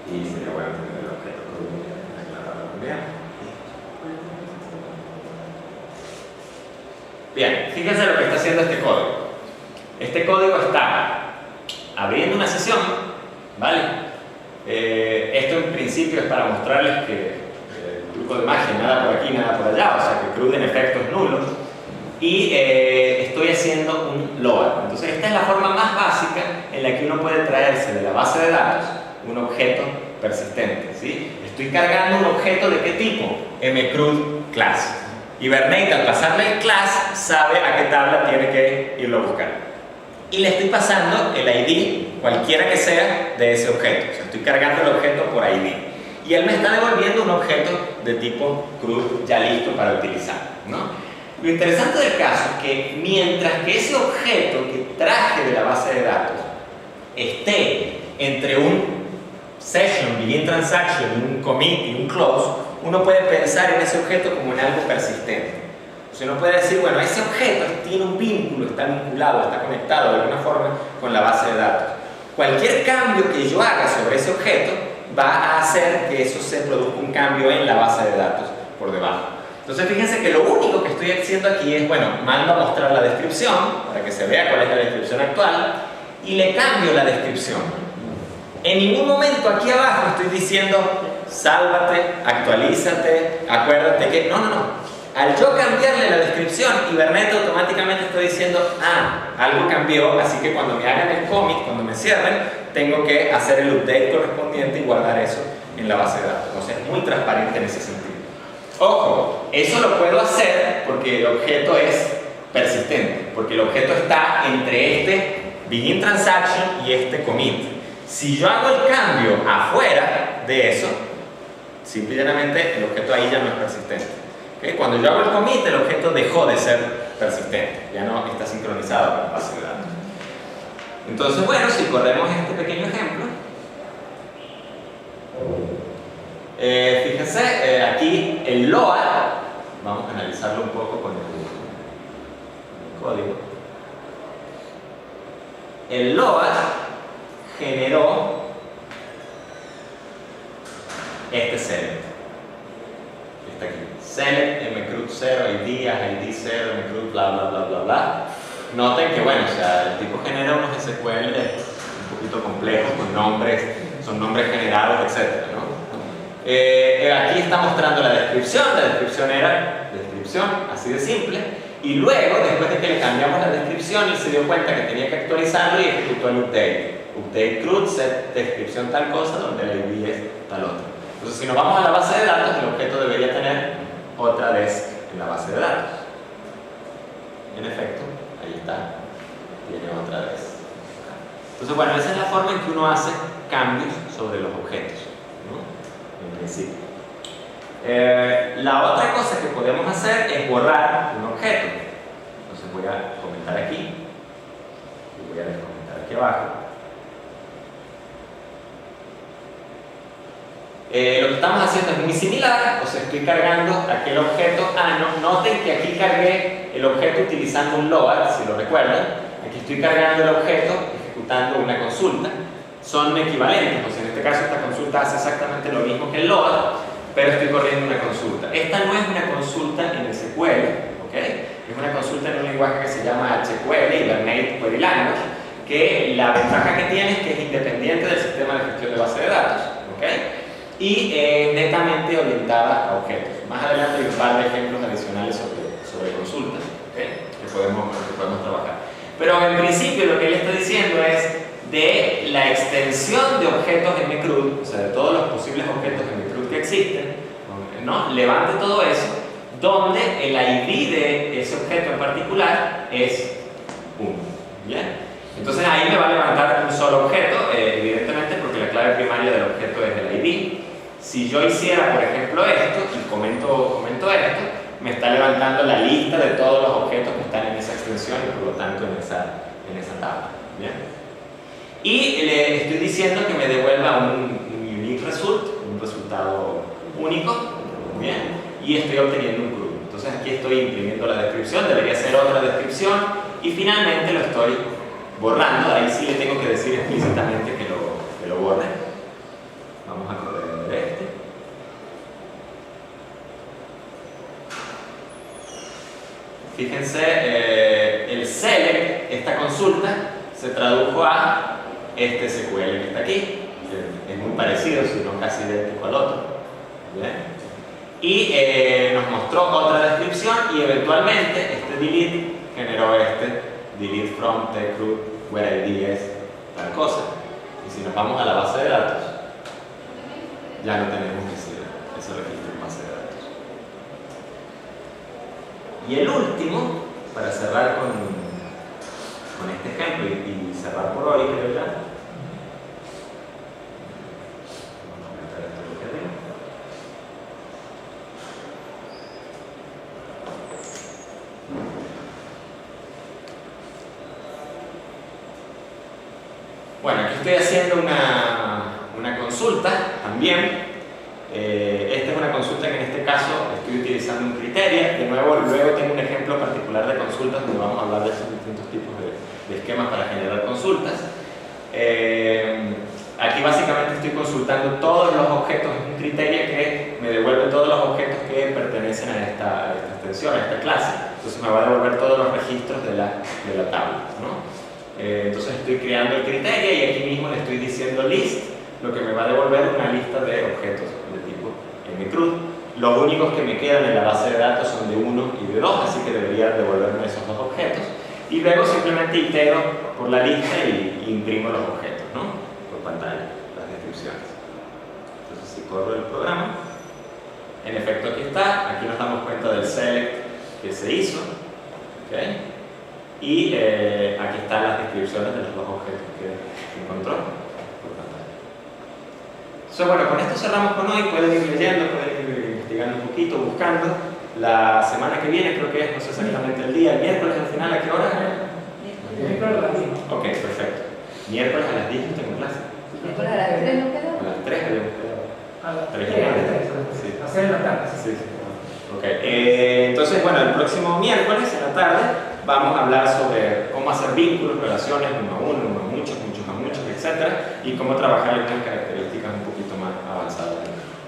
Y sería bueno tener el objeto declarado también. Bien, fíjense lo que está haciendo este código. Este código está abriendo una sesión, ¿vale? Esto en principio es para mostrarles que el truco de magia, nada por aquí, nada por allá, o sea que CRUD en efecto es nulo. Y estoy haciendo un load. Entonces esta es la forma más básica en la que uno puede traerse de la base de datos un objeto persistente, ¿sí? Estoy cargando un objeto de qué tipo? mCRUD class. Hibernate al pasarle el class sabe a qué tabla tiene que irlo a buscar. Y le estoy pasando el ID, cualquiera que sea, de ese objeto. O sea, estoy cargando el objeto por ID. Y él me está devolviendo un objeto de tipo CRUD ya listo para utilizar, ¿no? Lo interesante del caso es que mientras que ese objeto que traje de la base de datos esté entre un session, begin transaction, un commit y un close, uno puede pensar en ese objeto como en algo persistente. O sea, uno puede decir, bueno, ese objeto tiene un vínculo, está vinculado, está conectado de alguna forma con la base de datos. Cualquier cambio que yo haga sobre ese objeto va a hacer que eso se produzca un cambio en la base de datos por debajo. Entonces fíjense que lo único que estoy haciendo aquí es, bueno, mando a mostrar la descripción para que se vea cuál es la descripción actual y le cambio la descripción. En ningún momento aquí abajo estoy diciendo sálvate, actualízate, acuérdate que... No. Al yo cambiarle la descripción, Hibernate automáticamente está diciendo, algo cambió, así que cuando me hagan el commit, cuando me cierren, tengo que hacer el update correspondiente y guardar eso en la base de datos. O sea, es muy transparente en ese sentido. Ojo, eso lo puedo hacer porque el objeto es persistente, porque el objeto está entre este begin transaction y este commit. Si yo hago el cambio afuera de eso, simple y llanamente el objeto ahí ya no es persistente. ¿Okay? Cuando yo hago el commit, el objeto dejó de ser persistente, ya no está sincronizado con la base de datos. Entonces, bueno, si corremos este pequeño ejemplo, fíjense, aquí el load, vamos a analizarlo un poco con el código. El load generó este select, que está aquí. Select, mcroot 0, id, id 0, mcroot, bla, bla, bla, bla, bla. Noten que, bueno, o sea, el tipo genera unos SQL un poquito complejos, con nombres, son nombres generados, etc., ¿no? Aquí está mostrando la descripción era descripción, así de simple, y luego, después de que le cambiamos la descripción, él se dio cuenta que tenía que actualizarlo y ejecutó el update CRUD, set descripción tal cosa, donde el ID es tal otra. Entonces, si nos vamos a la base de datos, el objeto debería tener otra vez en la base de datos. En efecto, ahí está, tiene otra vez. Entonces, bueno, esa es la forma en que uno hace cambios sobre los objetos, ¿no? En principio. La otra cosa que podemos hacer es borrar un objeto. Entonces voy a comentar aquí y voy a descomentar aquí abajo. Lo que estamos haciendo es muy similar, o sea, estoy cargando aquel objeto. Noten que aquí cargué el objeto utilizando un load, si lo recuerdan. Aquí estoy cargando el objeto, ejecutando una consulta. Son equivalentes, o sea, en este caso esta consulta hace exactamente lo mismo que el load, pero estoy corriendo una consulta. Esta no es una consulta en SQL, ¿ok? Es una consulta en un lenguaje que se llama HQL, Hibernate Query Language, que la ventaja que tiene es que es independiente del sistema de gestión de base de datos, ¿ok? Y netamente orientada a objetos. Más adelante hay un par de ejemplos adicionales sobre consultas, ¿okay? que podemos trabajar. Pero en principio lo que él está diciendo es de la extensión de objetos en mcroot, o sea, de todos los posibles objetos en mcroot que existen, ¿no? Levante todo eso, donde el ID de ese objeto en particular es 1. ¿Bien? Entonces ahí me va a levantar un solo objeto, evidentemente porque la clave primaria del objeto es el ID. Si yo hiciera, por ejemplo, esto, y comento esto, me está levantando la lista de todos los objetos que están en esa extensión y por lo tanto en esa tabla. ¿Bien? Y le estoy diciendo que me devuelva un unique result, un resultado único, ¿bien? Y estoy obteniendo un CRUD. Entonces aquí estoy imprimiendo la descripción, debería ser otra descripción, y finalmente lo estoy borrando. Ahí sí le tengo que decir explícitamente que lo borre. Vamos a correr este. Fíjense, el select, esta consulta, se tradujo a este SQL que está aquí. Es muy parecido, si no casi idéntico al otro. ¿Bien? Y nos mostró otra descripción y eventualmente este delete generó este delete from the CRUD where ID es tal cosa. Y si nos vamos a la base de datos, ya no tenemos ese registro en base de datos. Y el último, para cerrar con este ejemplo y cerrar por hoy, creo ya. Vamos a comentar esto lo que arriba. Bueno, aquí estoy haciendo una consulta también. Esta es una consulta que en este caso estoy utilizando un criterio. De nuevo, luego tengo un ejemplo particular de consultas donde vamos a hablar de esos distintos tipos de esquemas para generar consultas. Aquí básicamente estoy consultando todos los objetos, es un criterio que me devuelve todos los objetos que pertenecen a esta extensión, a esta clase. Entonces me va a devolver todos los registros de la tabla, ¿no? Entonces estoy creando el criterio y aquí mismo le estoy diciendo list, lo que me va a devolver una lista de objetos de tipo mcrud. Los únicos que me quedan en la base de datos son de 1 y de 2, así que debería devolverme esos dos objetos. Y luego simplemente itero por la lista y imprimo los objetos, ¿no? Por pantalla, las descripciones. Entonces si corro el programa, en efecto aquí está, aquí nos damos cuenta del select que se hizo, ¿okay? Y aquí están las descripciones de los dos objetos que encontró por pantalla. Entonces bueno, con esto cerramos con hoy, pueden ir leyendo, pueden ir investigando un poquito, buscando. La semana que viene creo que es, no sé exactamente el día, el miércoles al final, ¿a qué hora? Miércoles a las 10. Ok, perfecto. Miércoles a las 10 tengo clase. ¿Por a las 3 no quedó? A las 3 habíamos quedado. A las 3 3 Sí. a 6 de la tarde. Sí, sí. Ok, entonces bueno, el próximo miércoles en la tarde vamos a hablar sobre cómo hacer vínculos, relaciones, uno a uno, uno a muchos, muchos a muchos, etc. Y cómo trabajar algunas características un poquito más avanzadas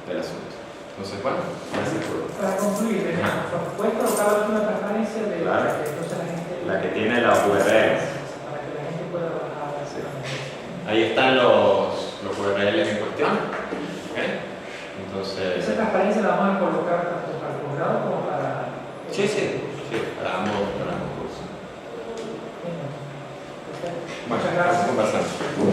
del asunto. Entonces, bueno, gracias por... Para concluir, ¿puedes colocar una transparencia de Claro. que entonces la gente... La que tiene la URL. Para que la gente pueda bajar. Sí. Ahí están los URLs en cuestión. ¿Okay? Entonces... Esa transparencia la vamos a colocar tanto para el posgrado como para... Sí, sí, para ambos cursos. Perfecto. Bueno, Muchas gracias. estamos conversando.